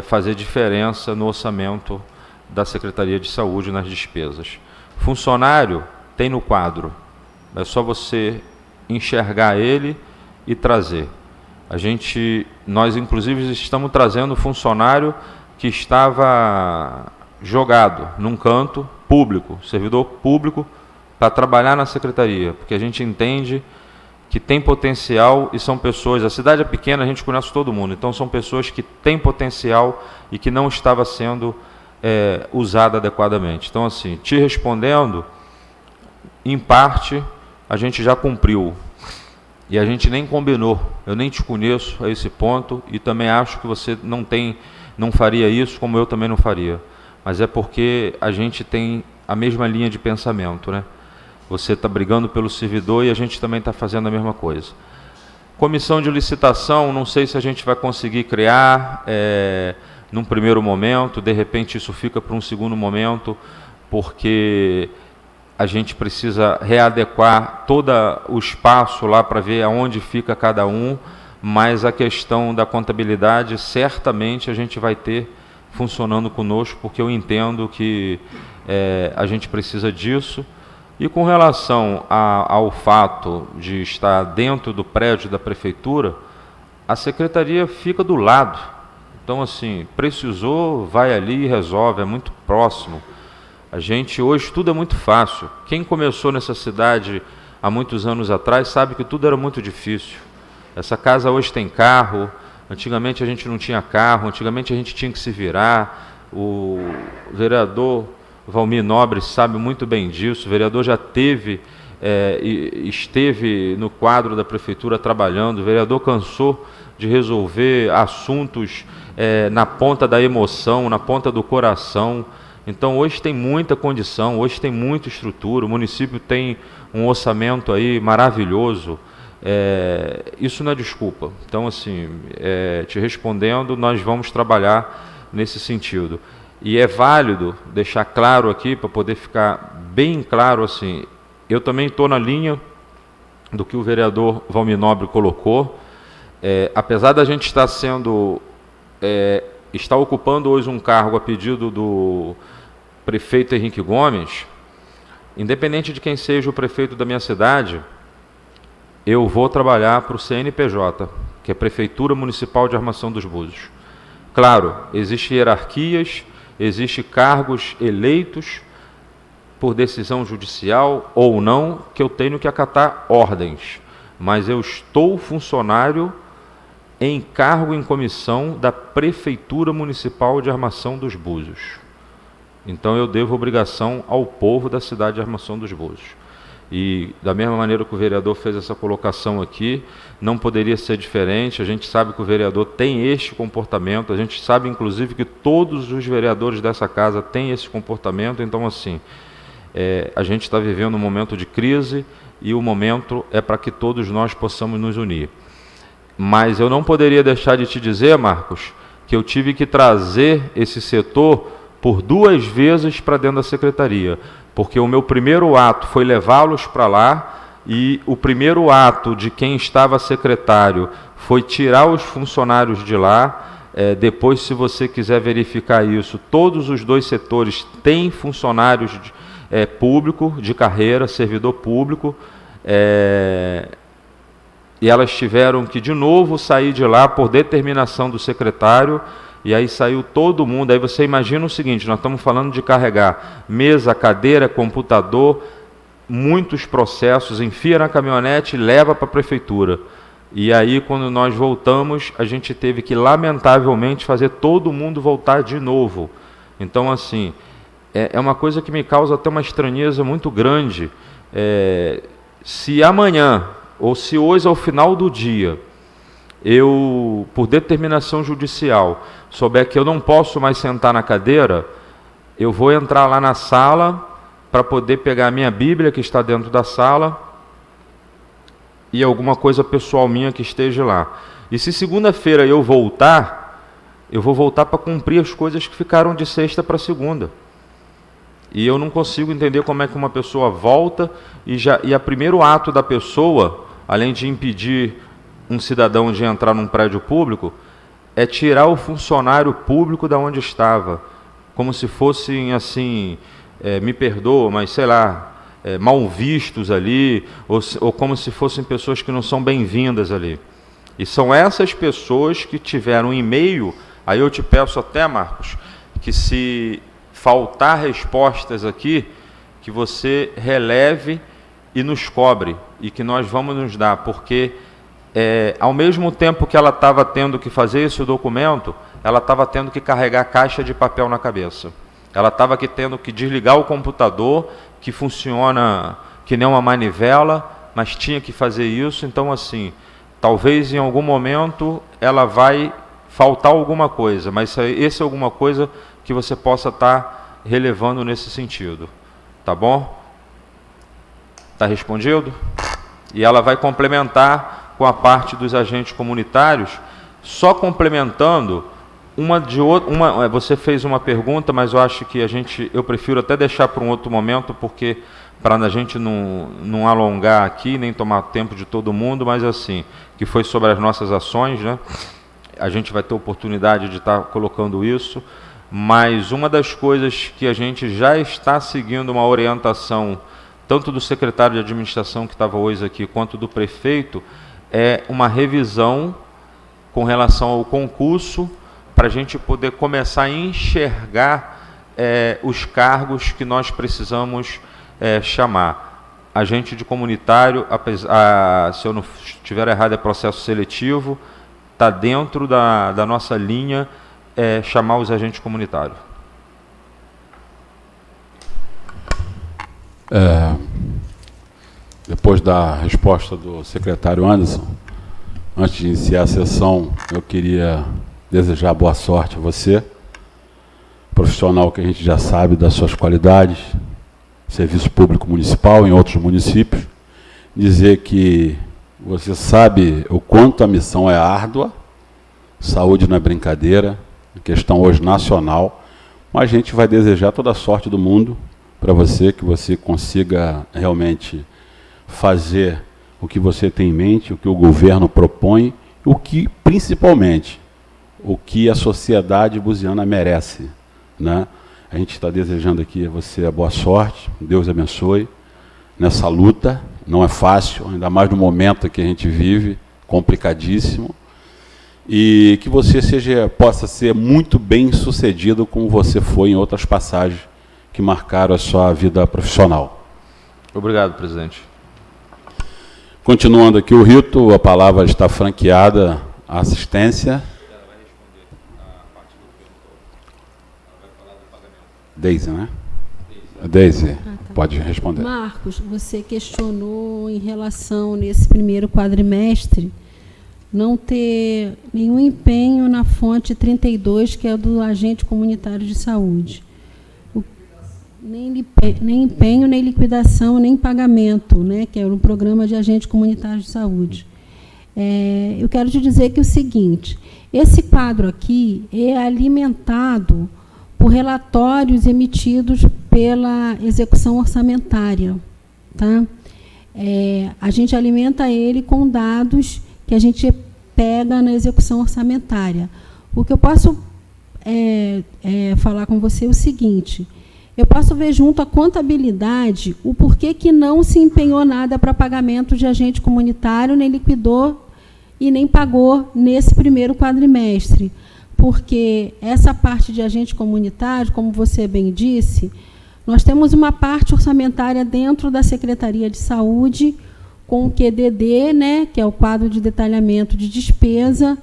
fazer diferença no orçamento da Secretaria de Saúde nas despesas. Funcionário tem no quadro, é só você enxergar ele e trazer. Nós inclusive estamos trazendo funcionário que estava jogado num canto público, servidor público, para trabalhar na secretaria, porque a gente entende que tem potencial e são pessoas, a cidade é pequena, a gente conhece todo mundo, então são pessoas que têm potencial e que não estava sendo usada adequadamente. Então, assim, te respondendo, em parte, a gente já cumpriu, e a gente nem combinou, eu nem te conheço a esse ponto, e também acho que você não faria isso, como eu também não faria, mas é porque a gente tem a mesma linha de pensamento, né? Você está brigando pelo servidor e a gente também está fazendo a mesma coisa. Comissão de licitação, não sei se a gente vai conseguir criar num primeiro momento, de repente isso fica para um segundo momento, porque a gente precisa readequar todo o espaço lá para ver aonde fica cada um, mas a questão da contabilidade, certamente a gente vai ter funcionando conosco, porque eu entendo que a gente precisa disso. E com relação ao fato de estar dentro do prédio da prefeitura, a secretaria fica do lado. Então, assim, precisou, vai ali e resolve, é muito próximo. A gente, hoje, tudo é muito fácil. Quem começou nessa cidade há muitos anos atrás sabe que tudo era muito difícil. Essa casa hoje tem carro, antigamente a gente não tinha carro, antigamente a gente tinha que se virar. O vereador Valmir Nobre sabe muito bem disso, o vereador já esteve no quadro da prefeitura trabalhando, o vereador cansou de resolver assuntos na ponta da emoção, na ponta do coração. Então hoje tem muita condição, hoje tem muita estrutura, o município tem um orçamento aí maravilhoso. Isso não é desculpa. Então, assim, te respondendo, nós vamos trabalhar nesse sentido. E é válido deixar claro aqui, para poder ficar bem claro, assim, eu também estou na linha do que o vereador Valmir Nobre colocou. Apesar da gente estar está ocupando hoje um cargo a pedido do prefeito Henrique Gomes, independente de quem seja o prefeito da minha cidade, eu vou trabalhar para o CNPJ, que é a Prefeitura Municipal de Armação dos Búzios. Claro, existem hierarquias, existem cargos eleitos por decisão judicial ou não, que eu tenho que acatar ordens, mas eu estou funcionário em cargo em comissão da Prefeitura Municipal de Armação dos Búzios. Então eu devo obrigação ao povo da cidade de Armação dos Búzios. E da mesma maneira que o vereador fez essa colocação aqui, não poderia ser diferente. A gente sabe que o vereador tem este comportamento, a gente sabe inclusive que todos os vereadores dessa casa têm esse comportamento. Então, assim, a gente está vivendo um momento de crise e o momento é para que todos nós possamos nos unir. Mas eu não poderia deixar de te dizer, Marcos, que eu tive que trazer esse setor por 2 vezes para dentro da secretaria, porque o meu primeiro ato foi levá-los para lá, e o primeiro ato de quem estava secretário foi tirar os funcionários de lá. Depois, se você quiser verificar isso, todos os 2 setores têm funcionários público, de carreira, servidor público, e elas tiveram que de novo sair de lá por determinação do secretário. E aí saiu todo mundo. Aí você imagina o seguinte, nós estamos falando de carregar mesa, cadeira, computador, muitos processos, enfia na caminhonete e leva para a prefeitura. E aí, quando nós voltamos, a gente teve que, lamentavelmente, fazer todo mundo voltar de novo. Então, assim, é uma coisa que me causa até uma estranheza muito grande. Se amanhã, ou se hoje, ao final do dia, eu, por determinação judicial, souber que eu não posso mais sentar na cadeira, eu vou entrar lá na sala para poder pegar a minha Bíblia, que está dentro da sala, e alguma coisa pessoal minha que esteja lá. E se segunda-feira eu vou voltar para cumprir as coisas que ficaram de sexta para segunda. E eu não consigo entender como é que uma pessoa volta e o primeiro ato da pessoa, além de impedir um cidadão de entrar num prédio público, é tirar o funcionário público da onde estava, como se fossem, assim, me perdoa, mas sei lá, mal vistos ali, ou como se fossem pessoas que não são bem-vindas ali. E são essas pessoas que tiveram e-mail. Aí eu te peço até, Marcos, que se faltar respostas aqui, que você releve e nos cobre, e que nós vamos nos dar, porque ao mesmo tempo que ela estava tendo que fazer esse documento, ela estava tendo que carregar caixa de papel na cabeça. Ela estava tendo que desligar o computador, que funciona que nem uma manivela, mas tinha que fazer isso. Então, assim, talvez em algum momento ela vai faltar alguma coisa, mas esse é alguma coisa que você possa estar relevando nesse sentido. Tá bom? Tá respondido? E ela vai complementar com a parte dos agentes comunitários, só complementando você fez uma pergunta, mas eu acho que eu prefiro até deixar para um outro momento, porque para a gente não alongar aqui, nem tomar tempo de todo mundo, mas assim, que foi sobre as nossas ações, né? A gente vai ter oportunidade de estar colocando isso, mas uma das coisas que a gente já está seguindo uma orientação, tanto do secretário de administração que estava hoje aqui, quanto do prefeito, é uma revisão com relação ao concurso, para a gente poder começar a enxergar os cargos que nós precisamos chamar. agente de comunitário, se eu não estiver errado, é processo seletivo, está dentro da nossa linha chamar os agentes comunitários. Depois da resposta do secretário Anderson, antes de iniciar a sessão, eu queria desejar boa sorte a você, profissional que a gente já sabe das suas qualidades, serviço público municipal em outros municípios, dizer que você sabe o quanto a missão é árdua, saúde não é brincadeira, a questão hoje nacional, mas a gente vai desejar toda a sorte do mundo para você, que você consiga realmente fazer o que você tem em mente, o que o governo propõe, o que, principalmente, o que a sociedade buziana merece, né? A gente está desejando aqui a você a boa sorte, Deus abençoe, nessa luta, não é fácil, ainda mais no momento que a gente vive, complicadíssimo, e que você possa ser muito bem sucedido como você foi em outras passagens que marcaram a sua vida profissional. Obrigado, presidente. Continuando aqui o rito, a palavra está franqueada à assistência. Deise, né? Deise, tá. pode responder. Marcos, você questionou em relação, nesse primeiro quadrimestre, não ter nenhum empenho na fonte 32, que é do agente comunitário de saúde. Nem empenho, nem liquidação, nem pagamento, né, que é o programa de agente comunitário de saúde. Eu quero te dizer que é o seguinte, esse quadro aqui é alimentado por relatórios emitidos pela execução orçamentária. Tá? A gente alimenta ele com dados que a gente pega na execução orçamentária. O que eu posso falar com você é o seguinte, eu posso ver junto à contabilidade o porquê que não se empenhou nada para pagamento de agente comunitário, nem liquidou e nem pagou nesse primeiro quadrimestre. Porque essa parte de agente comunitário, como você bem disse, nós temos uma parte orçamentária dentro da Secretaria de Saúde, com o QDD, né, que é o quadro de detalhamento de despesa,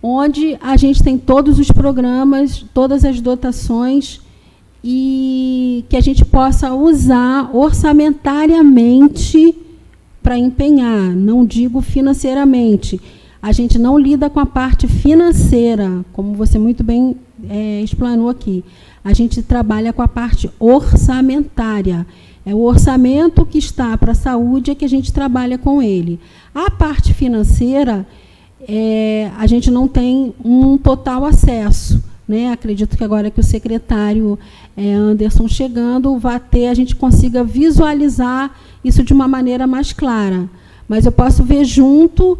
onde a gente tem todos os programas, todas as dotações, e que a gente possa usar orçamentariamente para empenhar, não digo financeiramente. A gente não lida com a parte financeira, como você muito bem explanou aqui. A gente trabalha com a parte orçamentária. É o orçamento que está para a saúde, é que a gente trabalha com ele. A parte financeira, a gente não tem um total acesso. Né? Acredito que agora que o secretário Anderson chegando, a gente consiga visualizar isso de uma maneira mais clara. Mas eu posso ver junto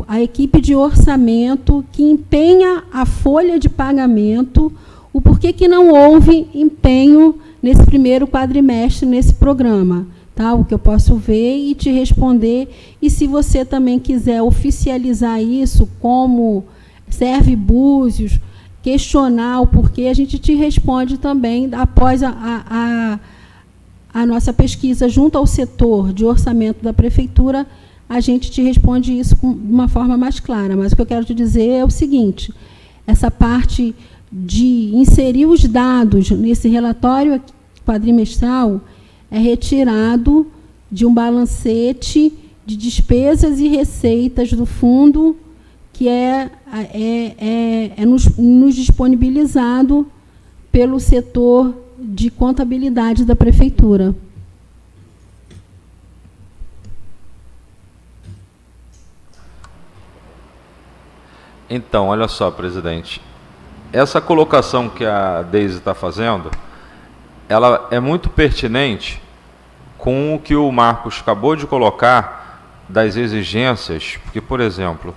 a equipe de orçamento que empenha a folha de pagamento, o porquê que não houve empenho nesse primeiro quadrimestre, nesse programa. Tá? O que eu posso ver e te responder. E se você também quiser oficializar isso, como serve Búzios, questionar o porquê, a gente te responde também após a nossa pesquisa junto ao setor de orçamento da Prefeitura, a gente te responde isso de uma forma mais clara. Mas o que eu quero te dizer é o seguinte, essa parte de inserir os dados nesse relatório quadrimestral é retirado de um balancete de despesas e receitas do fundo que nos disponibilizado pelo setor de contabilidade da Prefeitura. Então, olha só, presidente. Essa colocação que a Deise está fazendo, ela é muito pertinente com o que o Marcos acabou de colocar das exigências, porque, por exemplo,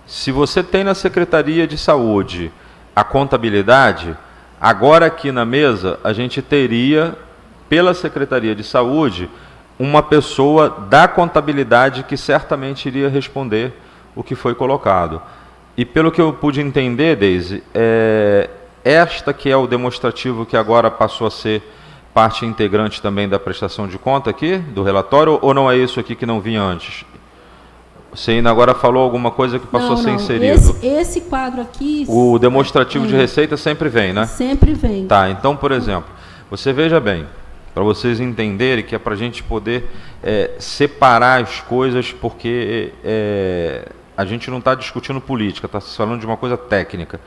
se você tem na Secretaria de Saúde a contabilidade, agora aqui na mesa a gente teria, pela Secretaria de Saúde, uma pessoa da contabilidade que certamente iria responder o que foi colocado. E pelo que eu pude entender, Deise, esta que é o demonstrativo que agora passou parte integrante também da prestação de conta aqui, do relatório, ou não é isso aqui que não vinha antes? Você ainda agora falou alguma coisa que passou a ser inserido? Esse quadro aqui... O demonstrativo de receita sempre vem, né? Sempre vem. Tá, então, por exemplo, você veja bem, para vocês entenderem que é para a gente poder separar as coisas, porque a gente não está discutindo política, está falando de uma coisa técnica.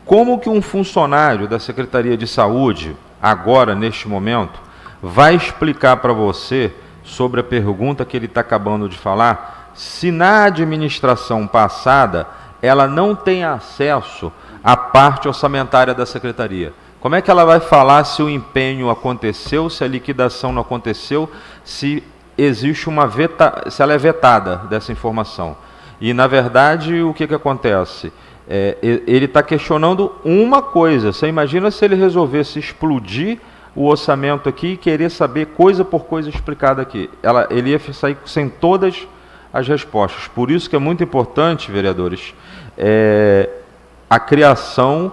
Como que um funcionário da Secretaria de Saúde, agora, neste momento, vai explicar para você sobre a pergunta que ele está acabando de falar, se na administração passada ela não tem acesso à parte orçamentária da Secretaria? Como é que ela vai falar se o empenho aconteceu, se a liquidação não aconteceu, se existe se ela é vetada dessa informação? E, na verdade, o que acontece? Ele está questionando uma coisa. Você imagina se ele resolvesse explodir o orçamento aqui e querer saber coisa por coisa explicada aqui. Ele ia sair sem todas as respostas. Por isso que é muito importante, vereadores, a criação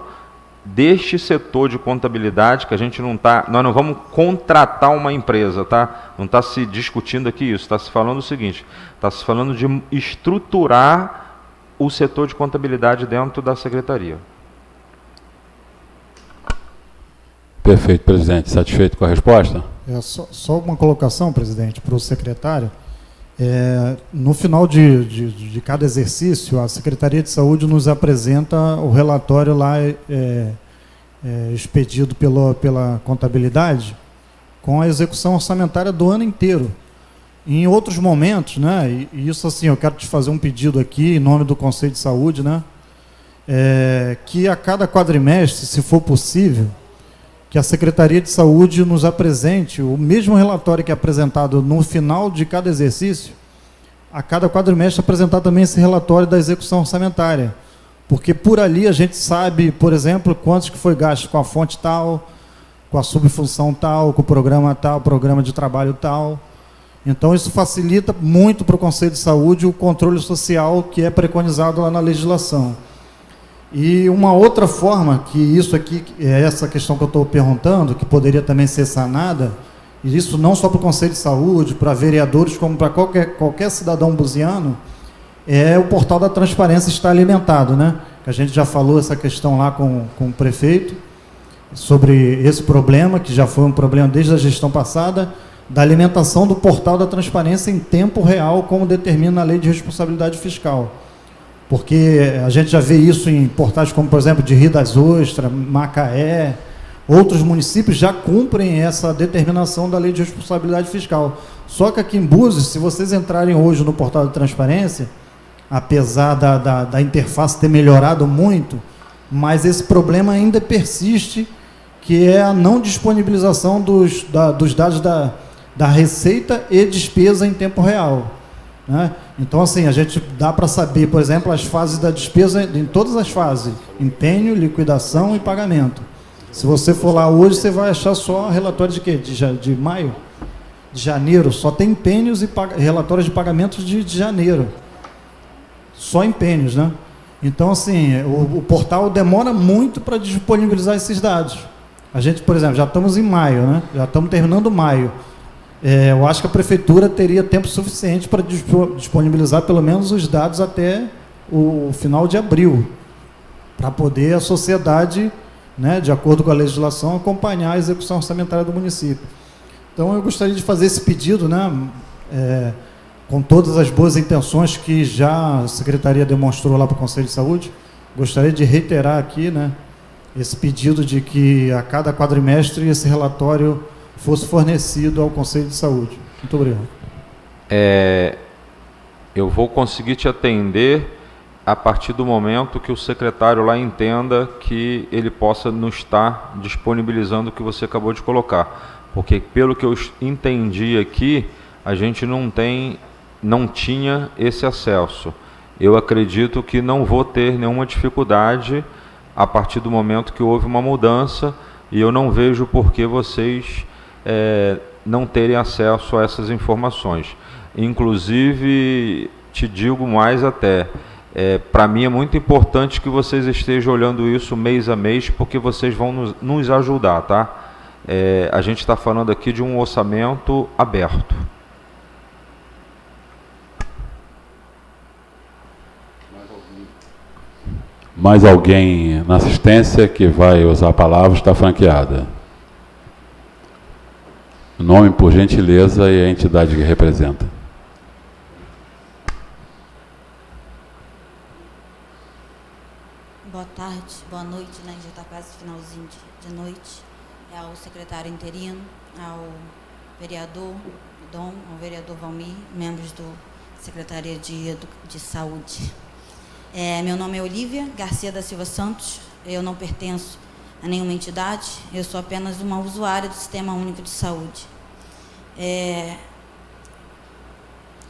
deste setor de contabilidade, que a gente nós não vamos contratar uma empresa, tá? Não está se discutindo aqui isso, está se falando o seguinte, está se falando de estruturar o setor de contabilidade dentro da Secretaria. Perfeito, presidente. Satisfeito com a resposta? Só uma colocação, presidente, para o secretário. No final de cada exercício, a Secretaria de Saúde nos apresenta o relatório lá expedido pela contabilidade com a execução orçamentária do ano inteiro. Em outros momentos, né, e isso assim, eu quero te fazer um pedido aqui, em nome do Conselho de Saúde, né, que a cada quadrimestre, se for possível, que a Secretaria de Saúde nos apresente o mesmo relatório que é apresentado no final de cada exercício, a cada quadrimestre apresentar também esse relatório da execução orçamentária. Porque por ali a gente sabe, por exemplo, quantos que foi gasto com a fonte tal, com a subfunção tal, com o programa tal, programa de trabalho tal. Então isso facilita muito para o Conselho de Saúde o controle social que é preconizado lá na legislação. E uma outra forma, que isso aqui, essa questão que eu estou perguntando, que poderia também ser sanada, e isso não só para o Conselho de Saúde, para vereadores, como para qualquer cidadão buziano, é o portal da transparência estar alimentado, né? A gente já falou essa questão lá com o prefeito, sobre esse problema, que já foi um problema desde a gestão passada, da alimentação do portal da transparência em tempo real, como determina a lei de responsabilidade fiscal. Porque a gente já vê isso em portais como, por exemplo, de Rio das Ostras, Macaé, outros municípios já cumprem essa determinação da lei de responsabilidade fiscal. Só que aqui em Búzios, se vocês entrarem hoje no portal da transparência, apesar da interface ter melhorado muito, mas esse problema ainda persiste, que é a não disponibilização dos dados da receita e despesa em tempo real, né? Então, assim, a gente dá para saber, por exemplo, as fases da despesa, em todas as fases, empenho, liquidação e pagamento. Se você for lá hoje, você vai achar só relatório de quê? De maio? De janeiro, só tem empenhos e relatórios de pagamentos de janeiro. Só empenhos, né? Então, assim, o portal demora muito para disponibilizar esses dados. A gente, por exemplo, já estamos em maio, né? Já estamos terminando maio. Eu acho que a prefeitura teria tempo suficiente para disponibilizar pelo menos os dados até o final de abril, para poder a sociedade, né, de acordo com a legislação, acompanhar a execução orçamentária do município. Então, eu gostaria de fazer esse pedido, né, com todas as boas intenções que já a Secretaria demonstrou lá para o Conselho de Saúde. Gostaria de reiterar aqui, né, esse pedido de que a cada quadrimestre esse relatório fosse fornecido ao Conselho de Saúde. Muito obrigado. Eu vou conseguir te atender a partir do momento que o secretário lá entenda que ele possa nos estar disponibilizando o que você acabou de colocar. Porque, pelo que eu entendi aqui, a gente não tinha esse acesso. Eu acredito que não vou ter nenhuma dificuldade a partir do momento que houve uma mudança, e eu não vejo por que vocês não terem acesso a essas informações. Inclusive, te digo mais até, para mim é muito importante que vocês estejam olhando isso mês a mês, porque vocês vão nos ajudar, tá? A gente está falando aqui de um orçamento aberto. Mais alguém na assistência que vai usar a palavra está franqueada. Nome, por gentileza, e a entidade que representa. Boa tarde, boa noite, né? Já está quase finalzinho de noite. Ao secretário interino, ao vereador Dom, ao vereador Valmir, membros do Secretaria de Saúde. Meu nome é Olívia Garcia da Silva Santos, eu não pertenço a nenhuma entidade, eu sou apenas uma usuária do Sistema Único de Saúde.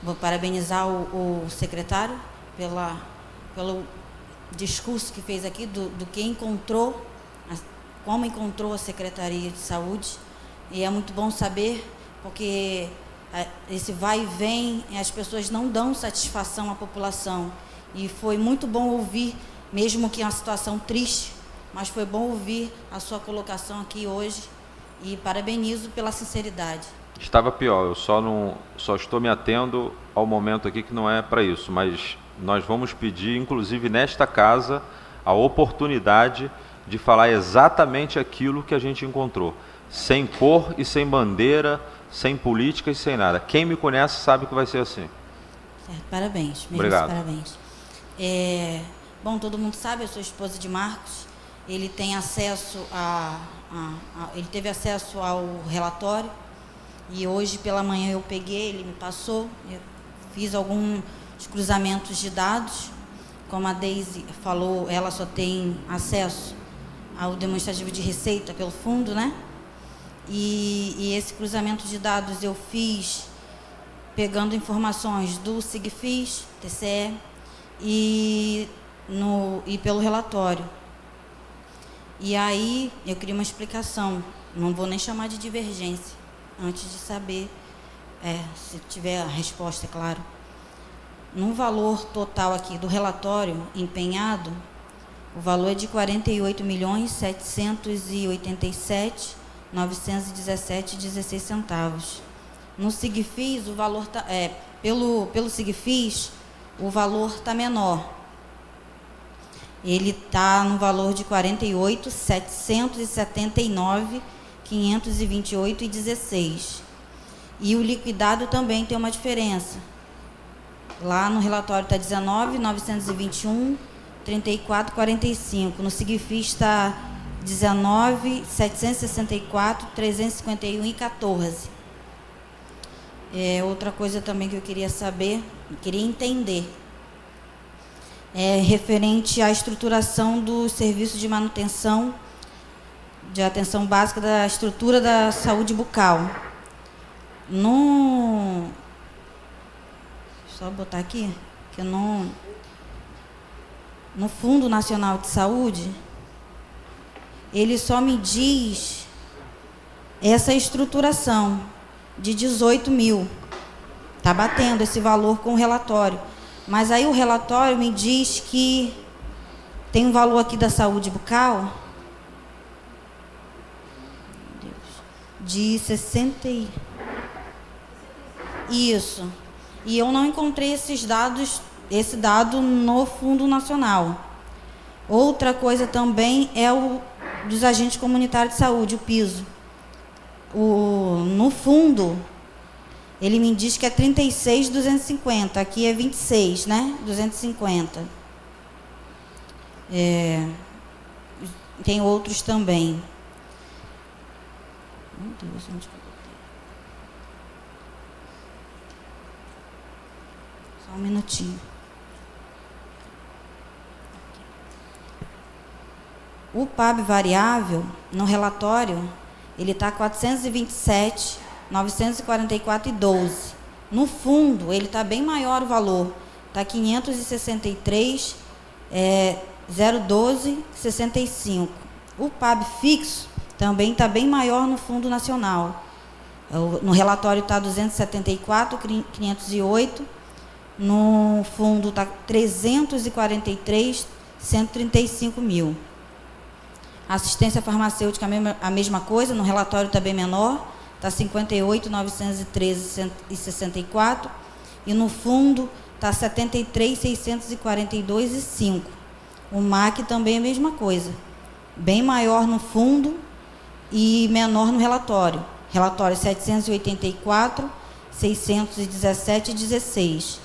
Vou parabenizar o secretário pelo discurso que fez aqui, do que encontrou, como encontrou a Secretaria de Saúde, e é muito bom saber, porque esse vai e vem, as pessoas não dão satisfação à população, e foi muito bom ouvir, mesmo que é uma situação triste, mas foi bom ouvir a sua colocação aqui hoje, e parabenizo pela sinceridade. Estava pior, eu só estou me atendo ao momento aqui que não é para isso, mas nós vamos pedir, inclusive nesta casa, a oportunidade de falar exatamente aquilo que a gente encontrou, sem cor e sem bandeira, sem política e sem nada. Quem me conhece sabe que vai ser assim. Certo, parabéns. Obrigado. Parabéns. Bom, todo mundo sabe, eu sou esposa de Marcos, ele tem acesso ele teve acesso ao relatório, e hoje pela manhã eu peguei, ele me passou, eu fiz alguns cruzamentos de dados, como a Deise falou, ela só tem acesso ao demonstrativo de receita pelo fundo, né? E esse cruzamento de dados eu fiz pegando informações do SIGFIS, TCE, e pelo relatório. E aí eu queria uma explicação, não vou nem chamar de divergência, antes de saber, se tiver a resposta, é claro. No valor total aqui do relatório empenhado, o valor é de R$ 48.787.917,16. No SIGFIS, o valor pelo SIGFIS, o valor está menor. Ele está no valor de R$ 48.779.528,16. E o liquidado também tem uma diferença. Lá no relatório está 19.921,34,45. No SIGFIS está 19.764,351,14. Outra coisa também que eu queria saber, queria entender, referente à estruturação do serviço de manutenção de atenção básica da estrutura da saúde bucal. Só botar aqui, que no Fundo Nacional de Saúde, ele só me diz essa estruturação de 18 mil. Está batendo esse valor com o relatório. Mas aí o relatório me diz que tem um valor aqui da saúde bucal de 60. Isso. E eu não encontrei esse dado no Fundo Nacional. Outra coisa também é o dos agentes comunitários de saúde, o piso. No fundo, ele me diz que é 36.250, aqui é 26, né? 250. Tem outros também. Meu Deus, onde que eu botei? Só um minutinho. O PAB variável, no relatório, ele está 427.944,12. No fundo, ele está bem maior o valor, está 563,012,65. O PAB fixo também está bem maior no Fundo Nacional. No relatório está 274.508, no fundo está 343.135 mil. Assistência farmacêutica, a mesma coisa, no relatório também menor, está 58.913,64, e no fundo está 73.642,5. O MAC também é a mesma coisa, bem maior no fundo e menor no relatório. Relatório 784.617,16.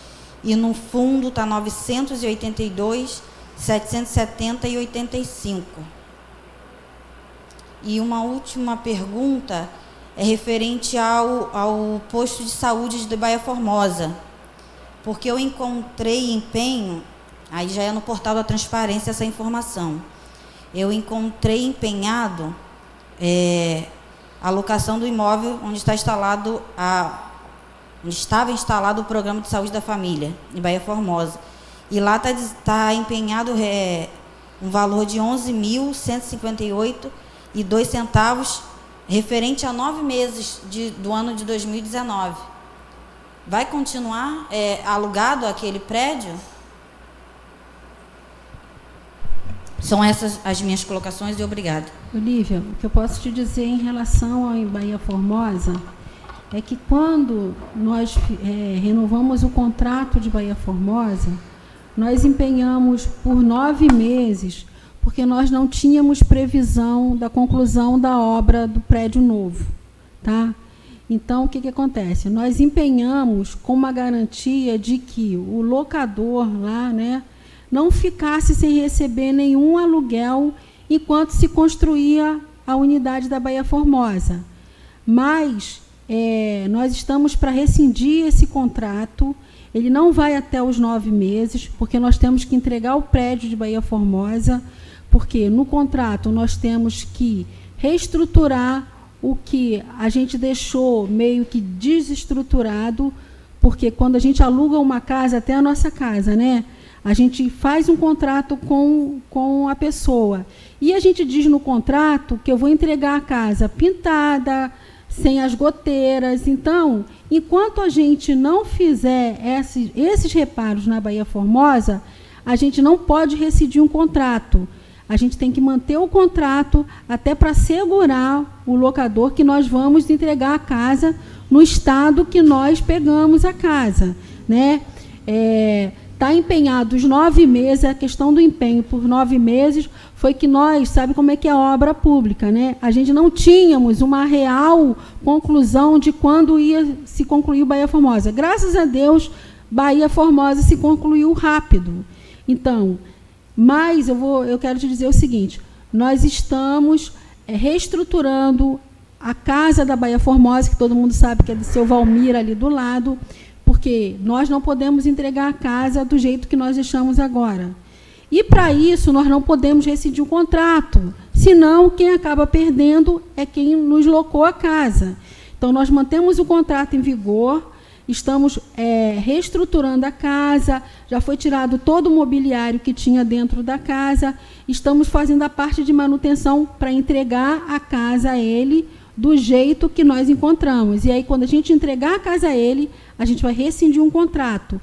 E no fundo está 982.770,85. E uma última pergunta é referente ao posto de saúde de Baía Formosa, porque eu encontrei empenho, aí já é no portal da transparência essa informação, eu encontrei empenhado a locação do imóvel onde está instalado onde estava instalado o programa de saúde da família, em Baía Formosa. E lá está empenhado um valor de R$ 11.158,02, referente a 9 meses do ano de 2019. Vai continuar alugado aquele prédio? São essas as minhas colocações e obrigada. Olívia, o que eu posso te dizer em relação ao Baía Formosa é que quando nós renovamos o contrato de Baía Formosa, nós empenhamos por 9 meses, porque nós não tínhamos previsão da conclusão da obra do prédio novo, tá? Então, o que acontece? Nós empenhamos com uma garantia de que o locador lá, né, não ficasse sem receber nenhum aluguel enquanto se construía a unidade da Baía Formosa. Mas nós estamos para rescindir esse contrato. Ele não vai até os 9 meses, porque nós temos que entregar o prédio de Baía Formosa, porque no contrato nós temos que reestruturar o que a gente deixou meio que desestruturado, porque quando a gente aluga uma casa, até a nossa casa, né, a gente faz um contrato com a pessoa. E a gente diz no contrato que eu vou entregar a casa pintada, sem as goteiras. Então, enquanto a gente não fizer esses reparos na Baía Formosa, a gente não pode rescindir um contrato. A gente tem que manter o contrato até para assegurar o locador que nós vamos entregar a casa no estado que nós pegamos a casa, né? Está empenhado os 9 meses, a questão do empenho por 9 meses foi que nós, sabe como é que é a obra pública, né? A gente não tínhamos uma real conclusão de quando ia se concluir o Baía Formosa. Graças a Deus, Baía Formosa se concluiu rápido. Então, mas eu quero te dizer o seguinte, nós estamos reestruturando a casa da Baía Formosa, que todo mundo sabe que é do seu Valmir ali do lado, porque nós não podemos entregar a casa do jeito que nós deixamos agora. E, para isso, nós não podemos rescindir o contrato, senão quem acaba perdendo é quem nos locou a casa. Então, nós mantemos o contrato em vigor, estamos reestruturando a casa, já foi tirado todo o mobiliário que tinha dentro da casa, estamos fazendo a parte de manutenção para entregar a casa a ele do jeito que nós encontramos. E aí, quando a gente entregar a casa a ele, a gente vai rescindir um contrato.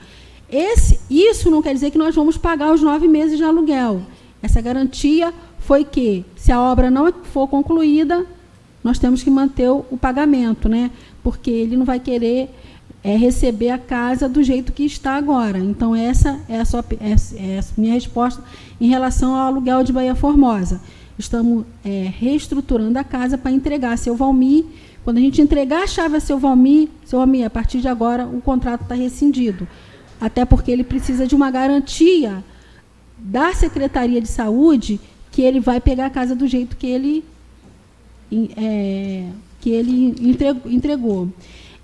Isso não quer dizer que nós vamos pagar os 9 meses de aluguel. Essa garantia foi que, se a obra não for concluída, nós temos que manter o pagamento, né? Porque ele não vai querer receber a casa do jeito que está agora. Então, essa é a minha resposta em relação ao aluguel de Baía Formosa. Estamos reestruturando a casa para entregar a seu Valmir. Quando a gente entregar a chave a seu Valmir, a partir de agora o contrato está rescindido. Até porque ele precisa de uma garantia da Secretaria de Saúde que ele vai pegar a casa do jeito que ele entregou.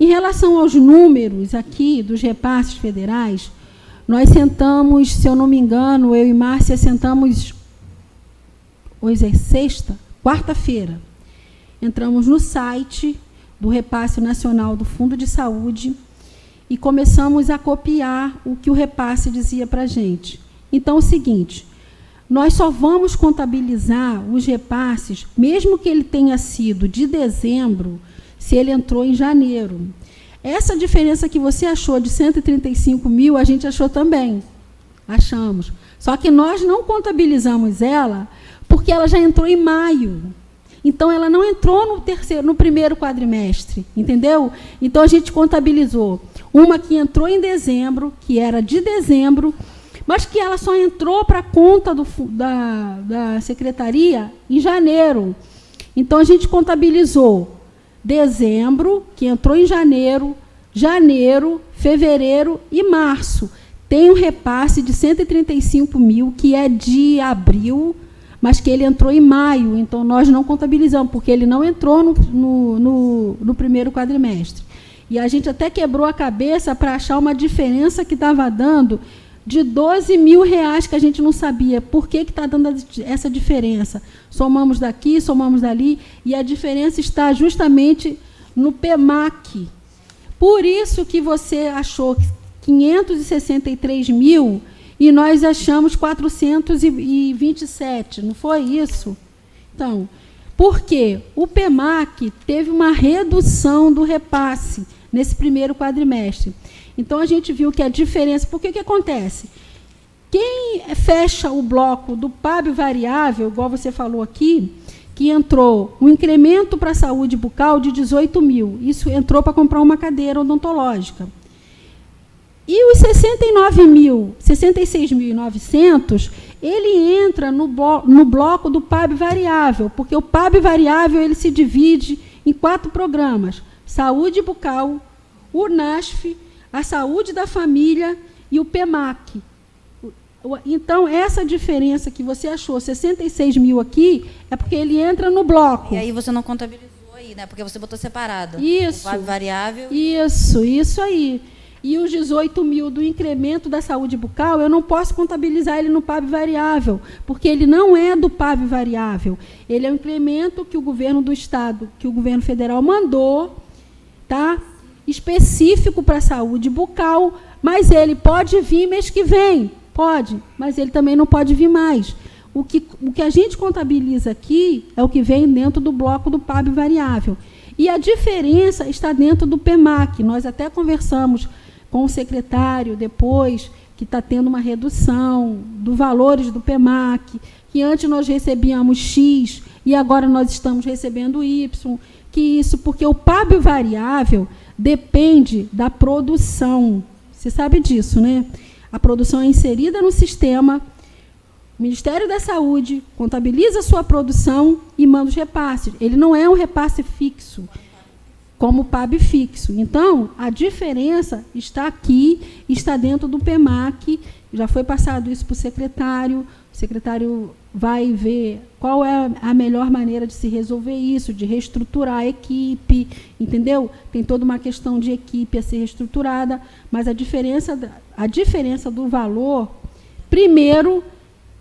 Em relação aos números aqui dos repasses federais, nós sentamos, se eu não me engano, eu e Márcia sentamos, hoje é quarta-feira. Entramos no site do Repasse Nacional do Fundo de Saúde e começamos a copiar o que o repasse dizia para a gente. Então, é o seguinte, nós só vamos contabilizar os repasses, mesmo que ele tenha sido de dezembro, se ele entrou em janeiro. Essa diferença que você achou de 135 mil, a gente achou também. Achamos. Só que nós não contabilizamos ela porque ela já entrou em maio. Então, ela não entrou no primeiro quadrimestre, entendeu? Então, a gente contabilizou uma que entrou em dezembro, que era de dezembro, mas que ela só entrou para a conta da secretaria em janeiro. Então, a gente contabilizou dezembro, que entrou em janeiro, fevereiro e março. Tem um repasse de 135 mil, que é de abril, mas que ele entrou em maio, então nós não contabilizamos, porque ele não entrou no primeiro quadrimestre. E a gente até quebrou a cabeça para achar uma diferença que estava dando de R$12 mil, que a gente não sabia por que está dando essa diferença. Somamos daqui, somamos dali, e a diferença está justamente no PEMAC. Por isso que você achou 563 mil, e nós achamos 427, não foi isso? Então, por quê? O PEMAC teve uma redução do repasse nesse primeiro quadrimestre. Então, a gente viu que a diferença... Por que acontece? Quem fecha o bloco do PAB variável, igual você falou aqui, que entrou um incremento para a saúde bucal de 18 mil. Isso entrou para comprar uma cadeira odontológica. E os 66.900, ele entra no bloco do PAB variável, porque o PAB variável ele se divide em 4 programas: saúde bucal, o NASF, a saúde da família e o PEMAC. Então, essa diferença que você achou, 66 mil aqui, é porque ele entra no bloco. E aí você não contabilizou aí, né? Porque você botou separado. Isso. O PAB variável. Isso aí. E os 18 mil do incremento da saúde bucal, eu não posso contabilizar ele no PAB variável, porque ele não é do PAB variável. Ele é um incremento que o governo do Estado, que o governo federal mandou, tá? Específico para a saúde bucal, mas ele pode vir mês que vem, pode, mas ele também não pode vir mais. O que a gente contabiliza aqui é o que vem dentro do bloco do PAB variável. E a diferença está dentro do PEMAC. Nós até conversamos com o secretário depois, que está tendo uma redução dos valores do PEMAC, que antes nós recebíamos X e agora nós estamos recebendo Y, porque o PAB variável depende da produção. Você sabe disso, né? A produção é inserida no sistema, o Ministério da Saúde contabiliza a sua produção e manda os repasses. Ele não é um repasse fixo, como o PAB fixo. Então, a diferença está aqui, está dentro do PEMAC, já foi passado isso para o secretário vai ver qual é a melhor maneira de se resolver isso, de reestruturar a equipe, entendeu? Tem toda uma questão de equipe a ser reestruturada, mas a diferença do valor, primeiro,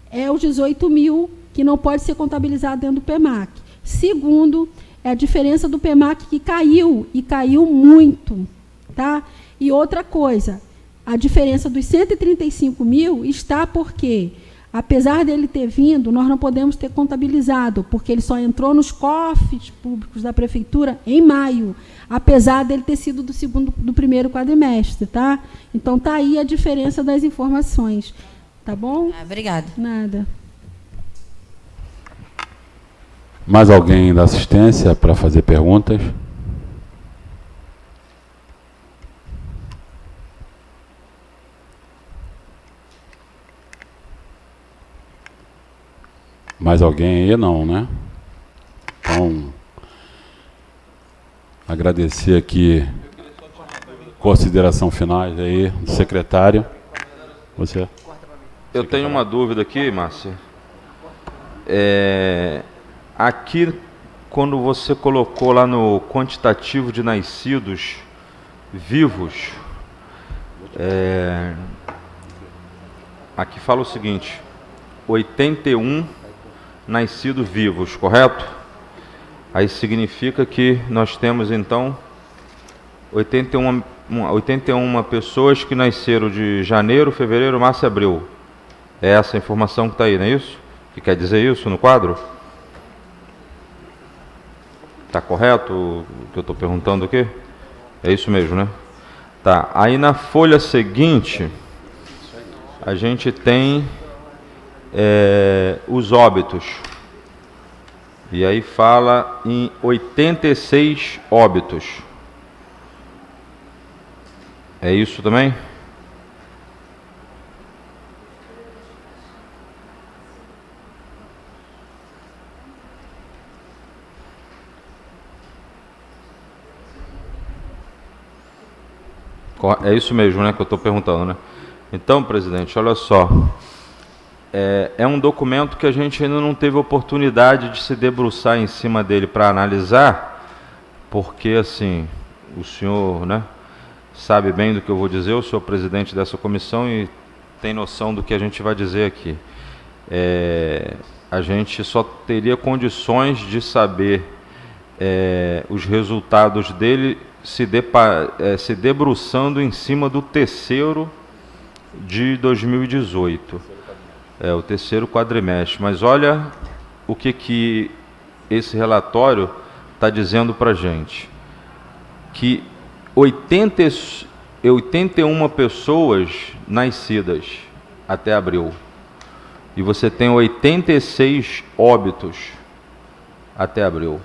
é os 18 mil, que não pode ser contabilizado dentro do PEMAC. Segundo, é a diferença do PEMAC que caiu, e caiu muito. Tá? E outra coisa, a diferença dos 135 mil está porque, apesar dele ter vindo, nós não podemos ter contabilizado, porque ele só entrou nos cofres públicos da prefeitura em maio, apesar dele ter sido do primeiro quadrimestre. Tá? Então, está aí a diferença das informações. Tá bom? Obrigada. Nada. Mais alguém da assistência para fazer perguntas? Mais alguém aí? Não, né? Então, agradecer aqui consideração finais aí do secretário. Você? Eu tenho uma dúvida aqui, Márcia. Aqui, quando você colocou lá no quantitativo de nascidos vivos, aqui fala o seguinte: 81 nascidos vivos, correto? Aí significa que nós temos, então, 81 pessoas que nasceram de janeiro, fevereiro, março e abril. É essa a informação que está aí, não é isso? Que quer dizer isso no quadro? Está correto o que eu estou perguntando aqui? É isso mesmo, né? Tá. Aí na folha seguinte, a gente tem os óbitos. E aí fala em 86 óbitos. É isso também? É isso mesmo, né, que eu estou perguntando, né? Então, presidente, olha só. É um documento que a gente ainda não teve oportunidade de se debruçar em cima dele para analisar, porque, assim, o senhor, né, sabe bem do que eu vou dizer, eu sou presidente dessa comissão e tem noção do que a gente vai dizer aqui. A gente só teria condições de saber os resultados dele se debruçando em cima do terceiro de 2018. O terceiro quadrimestre. Mas olha o que esse relatório está dizendo para a gente. Que 81 pessoas nascidas até abril. E você tem 86 óbitos até abril.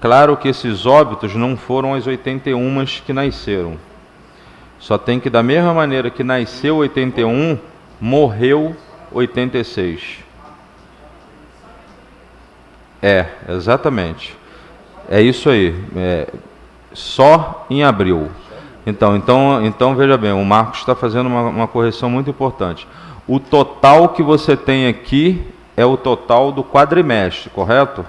Claro que esses óbitos não foram as 81 que nasceram. Só tem que, da mesma maneira que nasceu 81, morreu 86. Exatamente. É isso aí. Só em abril. Então veja bem, o Marcos está fazendo uma correção muito importante. O total que você tem aqui é o total do quadrimestre, correto?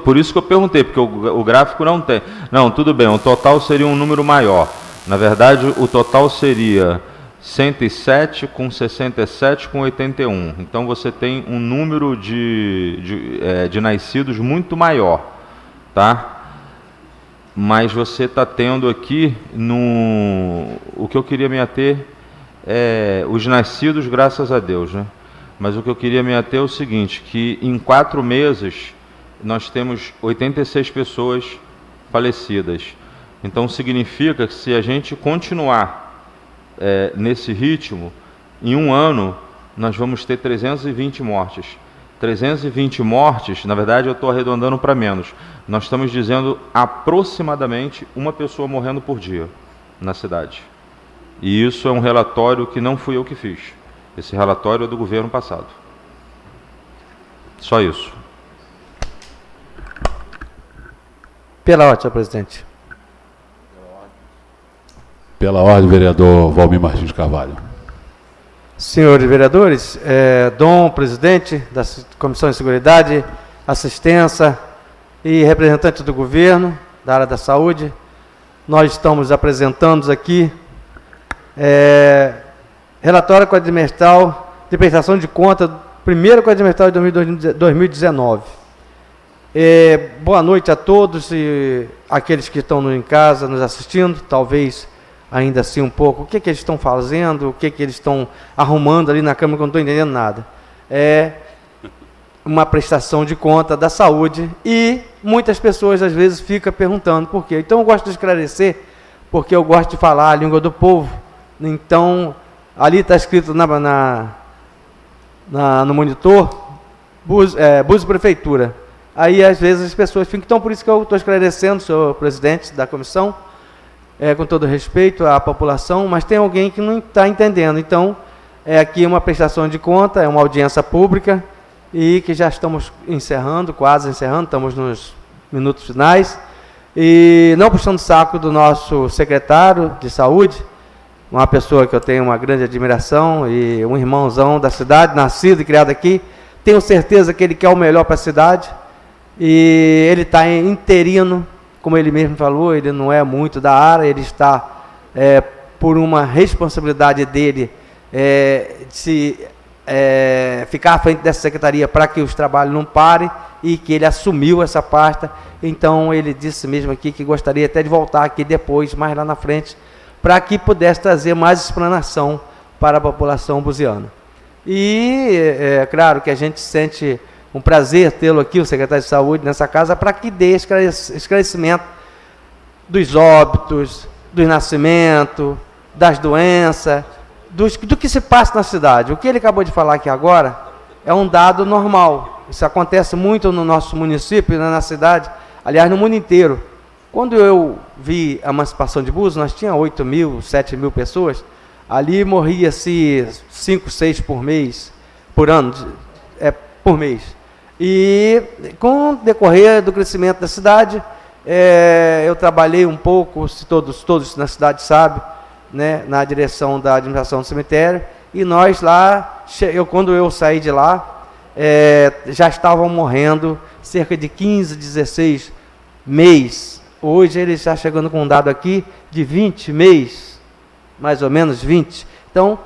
Por isso que eu perguntei, porque o gráfico não tem. Não, tudo bem, o total seria um número maior. Na verdade, o total seria 107 com 67 com 81. Então, você tem um número de nascidos muito maior, tá? Mas você está tendo aqui, o que eu queria me ater os nascidos, graças a Deus, né? Mas o que eu queria me ater é o seguinte, que em 4 meses nós temos 86 pessoas falecidas. Então significa que se a gente continuar nesse ritmo, em um ano nós vamos ter 320 mortes. 320 mortes, na verdade eu estou arredondando para menos. Nós estamos dizendo aproximadamente uma pessoa morrendo por dia na cidade. E isso é um relatório que não fui eu que fiz. Esse relatório é do governo passado. Só isso. Pela ordem, senhor presidente. Pela ordem, vereador Valmir Martins Carvalho. Senhores vereadores, Dom, presidente da Comissão de Seguridade, Assistência e representante do governo, da área da saúde, nós estamos apresentando aqui relatório quadrimestral de prestação de conta, primeiro quadrimestral de 2019. Boa noite a todos e aqueles que estão em casa nos assistindo, talvez ainda assim um pouco, o que eles estão fazendo, o que eles estão arrumando ali na Câmara, que eu não estou entendendo nada. É uma prestação de conta da saúde e muitas pessoas às vezes ficam perguntando por quê. Então eu gosto de esclarecer, porque eu gosto de falar a língua do povo. Então, ali está escrito no monitor, Búzios Prefeitura. Aí às vezes as pessoas ficam, então por isso que eu estou esclarecendo, senhor presidente da comissão, com todo respeito à população, mas tem alguém que não está entendendo. Então, aqui uma prestação de conta, é uma audiência pública, e que já estamos encerrando, quase encerrando, estamos nos minutos finais, e não puxando o saco do nosso secretário de saúde, uma pessoa que eu tenho uma grande admiração, e um irmãozão da cidade, nascido e criado aqui, tenho certeza que ele quer o melhor para a cidade, e ele está interino, como ele mesmo falou, ele não é muito da área, ele está, por uma responsabilidade dele, ficar à frente dessa secretaria para que os trabalhos não parem, e que ele assumiu essa pasta. Então ele disse mesmo aqui que gostaria até de voltar aqui depois, mais lá na frente, para que pudesse trazer mais explanação para a população buziana. E é claro que a gente sente um prazer tê-lo aqui, o secretário de saúde, nessa casa, para que dê esclarecimento dos óbitos, do nascimento, das doenças, do que se passa na cidade. O que ele acabou de falar aqui agora é um dado normal. Isso acontece muito no nosso município, na cidade, aliás, no mundo inteiro. Quando eu vi a emancipação de Búzios, nós tínhamos 8 mil, 7 mil pessoas, ali morria-se 5, 6 por mês, por ano, por mês. E com o decorrer do crescimento da cidade, eu trabalhei um pouco, se todos na cidade sabem, né, na direção da administração do cemitério, e nós lá, quando eu saí de lá, já estavam morrendo cerca de 15, 16 mês. Hoje ele está chegando com um dado aqui de 20 mês, mais ou menos 20. Então,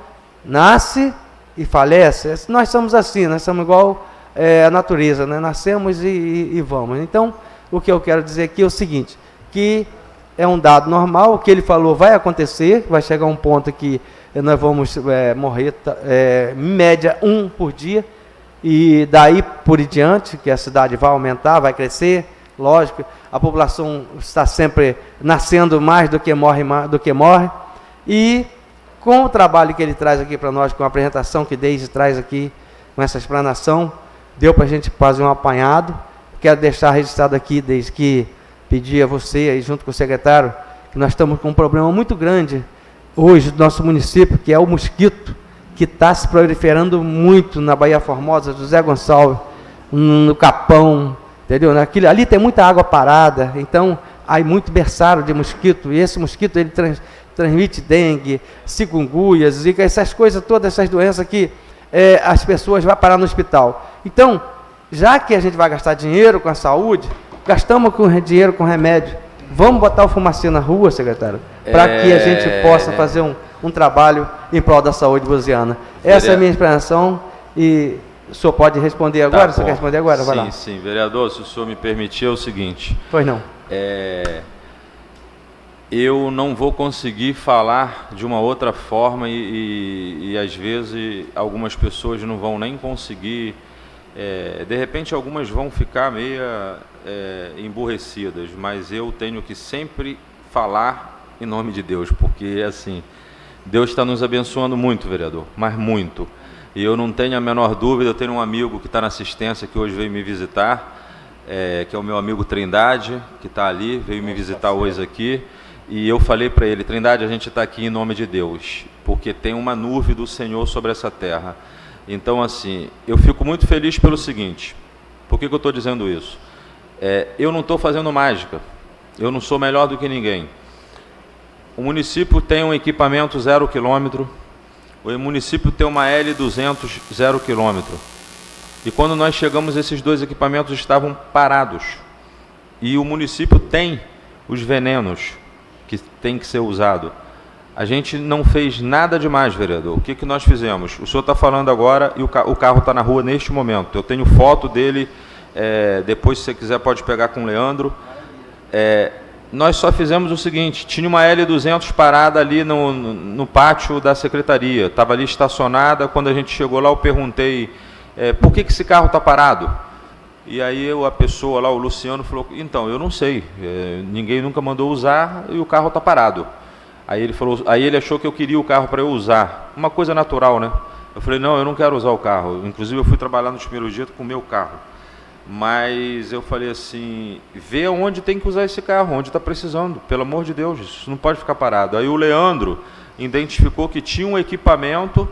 nasce e falece. Nós somos assim, nós somos igual a natureza, né? Nascemos e vamos. Então, o que eu quero dizer aqui é o seguinte, que é um dado normal, o que ele falou vai acontecer, vai chegar um ponto que nós vamos morrer, em média, 1 por dia, e daí por diante, que a cidade vai aumentar, vai crescer, lógico, a população está sempre nascendo mais do que morre, e com o trabalho que ele traz aqui para nós, com a apresentação que Deise traz aqui, com essa explanação, deu para a gente fazer um apanhado. Quero deixar registrado aqui, desde que pedi a você, aí, junto com o secretário, que nós estamos com um problema muito grande hoje do nosso município, que é o mosquito, que está se proliferando muito na Baía Formosa, José Gonçalves, no Capão, entendeu? Ali tem muita água parada, então há muito berçário de mosquito, e esse mosquito ele transmite dengue, chikungunya, zika, essas coisas todas, essas doenças que as pessoas vão parar no hospital. Então, já que a gente vai gastar dinheiro com a saúde, gastamos dinheiro com remédio. Vamos botar o Fumacê na rua, secretário, para que a gente possa fazer um trabalho em prol da saúde buziana. Essa é a minha explanação e o senhor pode responder agora? O senhor quer responder agora? Vai lá. Sim, vereador, se o senhor me permitir, é o seguinte. Pois não. Eu não vou conseguir falar de uma outra forma e às vezes algumas pessoas não vão nem conseguir, de repente algumas vão ficar meio emburrecidas, mas eu tenho que sempre falar em nome de Deus, porque assim, Deus está nos abençoando muito, vereador, mas muito. E eu não tenho a menor dúvida, eu tenho um amigo que está na assistência, que hoje veio me visitar, que é o meu amigo Trindade, que está ali, veio me visitar hoje aqui. E eu falei para ele, Trindade, a gente está aqui em nome de Deus, porque tem uma nuvem do Senhor sobre essa terra. Então, assim, eu fico muito feliz pelo seguinte, por que eu estou dizendo isso? Eu não estou fazendo mágica, eu não sou melhor do que ninguém. O município tem um equipamento 0 km, o município tem uma L200 0 km. E quando nós chegamos, esses dois equipamentos estavam parados. E o município tem os venenos que tem que ser usado. A gente não fez nada demais, vereador. O que nós fizemos? O senhor está falando agora e o carro está na rua neste momento. Eu tenho foto dele, depois se você quiser pode pegar com o Leandro. Nós só fizemos o seguinte, tinha uma L200 parada ali no pátio da secretaria, estava ali estacionada. Quando a gente chegou lá, eu perguntei, por que esse carro está parado? E aí a pessoa lá, o Luciano, falou, então, eu não sei, ninguém nunca mandou usar e o carro está parado. Aí ele achou que eu queria o carro para eu usar, uma coisa natural, né? Eu falei, não, eu não quero usar o carro, inclusive eu fui trabalhar nos primeiros dias com o meu carro. Mas eu falei assim, vê onde tem que usar esse carro, onde está precisando, pelo amor de Deus, isso não pode ficar parado. Aí o Leandro identificou que tinha um equipamento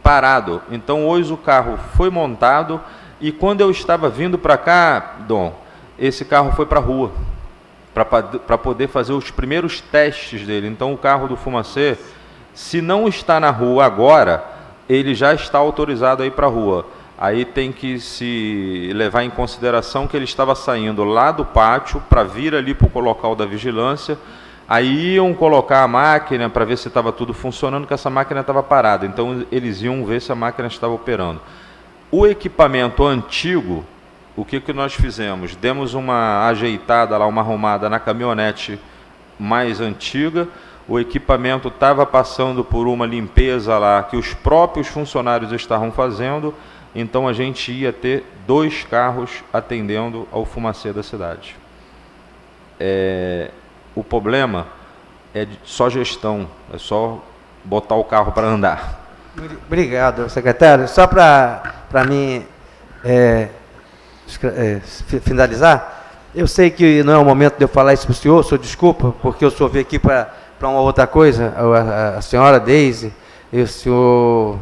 parado, então hoje o carro foi montado. E quando eu estava vindo para cá, Dom, esse carro foi para a rua, para poder fazer os primeiros testes dele. Então o carro do Fumacê, se não está na rua agora, ele já está autorizado a ir para a rua. Aí tem que se levar em consideração que ele estava saindo lá do pátio para vir ali para o local da vigilância. Aí iam colocar a máquina para ver se estava tudo funcionando, que essa máquina estava parada. Então eles iam ver se a máquina estava operando. O equipamento antigo, o que nós fizemos? Demos uma ajeitada lá, uma arrumada na caminhonete mais antiga. O equipamento estava passando por uma limpeza lá que os próprios funcionários estavam fazendo. Então a gente ia ter 2 carros atendendo ao Fumacê da cidade. O problema é só gestão, é só botar o carro para andar. Obrigado, secretário. Só para mim finalizar, eu sei que não é o momento de eu falar isso para o senhor desculpa, porque o senhor veio aqui para uma outra coisa, a senhora Deise e o senhor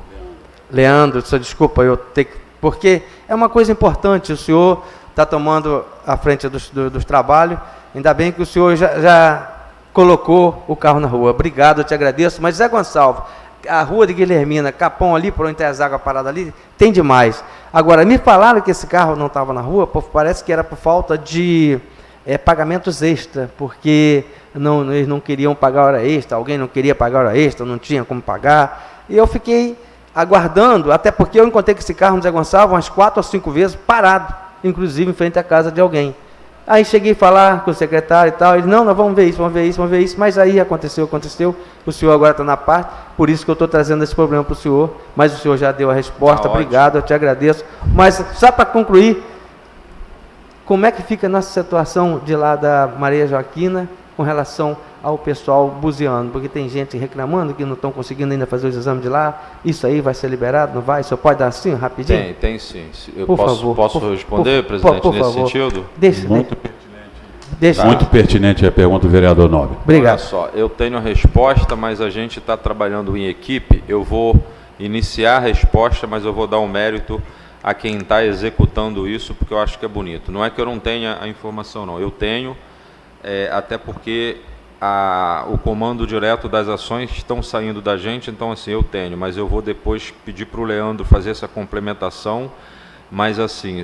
Leandro, o senhor desculpa, eu tenho que, porque é uma coisa importante, o senhor está tomando a frente dos trabalhos, ainda bem que o senhor já colocou o carro na rua. Obrigado, eu te agradeço. Mas, Zé Gonçalves, a rua de Guilhermina, Capão ali, por onde tem as águas paradas ali, tem demais. Agora, me falaram que esse carro não estava na rua, parece que era por falta de pagamentos extra, porque eles não queriam pagar hora extra, alguém não queria pagar hora extra, não tinha como pagar. E eu fiquei aguardando, até porque eu encontrei com esse carro no Zé Gonçalves umas 4 ou 5 vezes parado, inclusive em frente à casa de alguém. Aí cheguei a falar com o secretário e tal, ele, não, nós vamos ver isso, mas aí aconteceu, o senhor agora está na parte, por isso que eu estou trazendo esse problema para o senhor, mas o senhor já deu a resposta, obrigado, eu te agradeço. Mas, só para concluir, como é que fica a nossa situação de lá da Maria Joaquina com relação ao pessoal buziando? Porque tem gente reclamando que não estão conseguindo ainda fazer os exames de lá, isso aí vai ser liberado, não vai? O senhor pode dar assim, rapidinho? Tem sim. Eu por posso, favor, posso responder, presidente, por nesse favor. sentido? Muito pertinente a pergunta do vereador Nobre. Obrigado. Olha só, eu tenho a resposta, mas a gente está trabalhando em equipe. Eu vou iniciar a resposta, mas eu vou dar um mérito a quem está executando isso, porque eu acho que é bonito. Não é que eu não tenha a informação, não. Eu tenho, até porque o comando direto das ações estão saindo da gente, então assim, eu tenho, mas eu vou depois pedir para o Leandro fazer essa complementação, mas assim,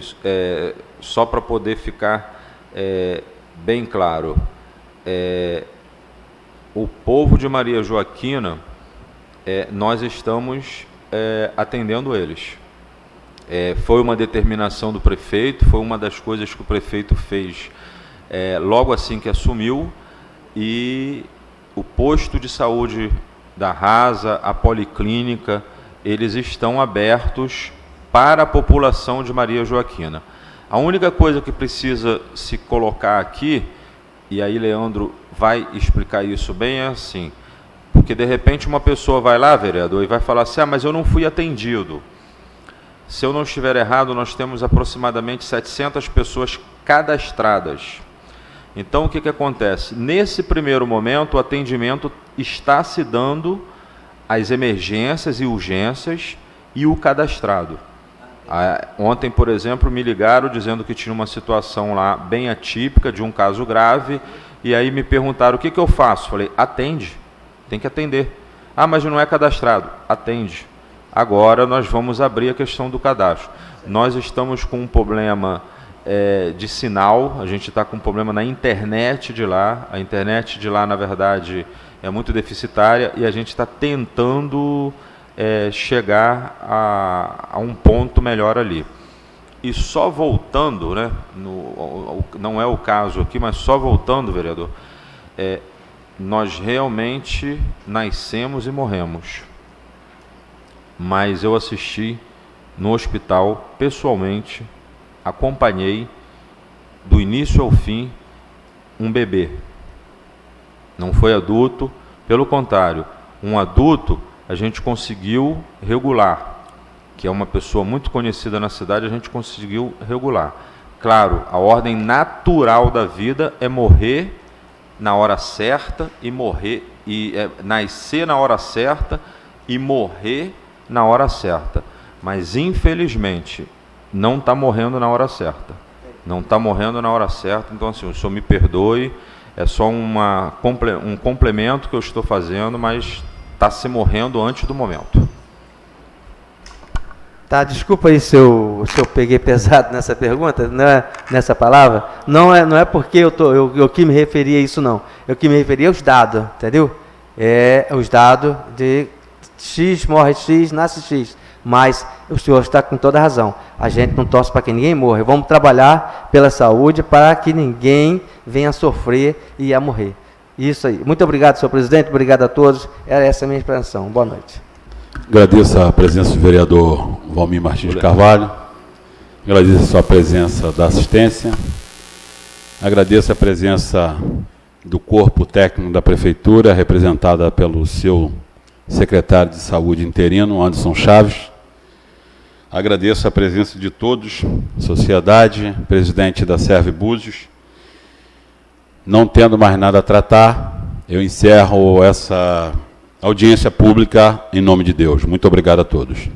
só para poder ficar bem claro, o povo de Maria Joaquina, nós estamos atendendo eles. Foi uma determinação do prefeito, foi uma das coisas que o prefeito fez logo assim que assumiu, e o posto de saúde da Rasa, a policlínica, eles estão abertos para a população de Maria Joaquina. A única coisa que precisa se colocar aqui, e aí Leandro vai explicar isso bem, é assim, porque de repente uma pessoa vai lá, vereador, e vai falar assim, mas eu não fui atendido. Se eu não estiver errado, nós temos aproximadamente 700 pessoas cadastradas. Então, o que acontece? Nesse primeiro momento, o atendimento está se dando às emergências e urgências e o cadastrado. Ontem, por exemplo, me ligaram dizendo que tinha uma situação lá bem atípica, de um caso grave, e aí me perguntaram, o que eu faço? Falei, atende, tem que atender. Mas não é cadastrado. Atende. Agora nós vamos abrir a questão do cadastro. Nós estamos com um problema de sinal, a gente está com um problema na internet de lá. A internet de lá, na verdade, é muito deficitária e a gente está tentando chegar a um ponto melhor ali. E só voltando, né, não é o caso aqui, mas só voltando, vereador, nós realmente nascemos e morremos. Mas eu assisti no hospital, pessoalmente, acompanhei, do início ao fim, um bebê. Não foi adulto, pelo contrário, um adulto a gente conseguiu regular, que é uma pessoa muito conhecida na cidade, a gente conseguiu regular. Claro, a ordem natural da vida é morrer na hora certa e nascer na hora certa e morrer na hora certa, mas infelizmente não está morrendo na hora certa, então assim, o senhor me perdoe, é só um complemento que eu estou fazendo, mas está se morrendo antes do momento. Tá, desculpa aí se eu peguei pesado nessa pergunta, nessa palavra, não é porque eu que me referi a isso não, eu que me referi aos dados, entendeu? Os dados de X morre X, nasce X, mas o senhor está com toda a razão, a gente não torce para que ninguém morra, vamos trabalhar pela saúde para que ninguém venha a sofrer e a morrer. Isso aí. Muito obrigado, senhor presidente, obrigado a todos, era essa a minha explanação. Boa noite. Agradeço a presença do vereador Valmir Martins de Carvalho, agradeço a sua presença da assistência, agradeço a presença do corpo técnico da Prefeitura, representada pelo seu secretário de Saúde interino, Anderson Chaves. Agradeço a presença de todos, sociedade, presidente da Serve Búzios. Não tendo mais nada a tratar, eu encerro essa audiência pública em nome de Deus. Muito obrigado a todos.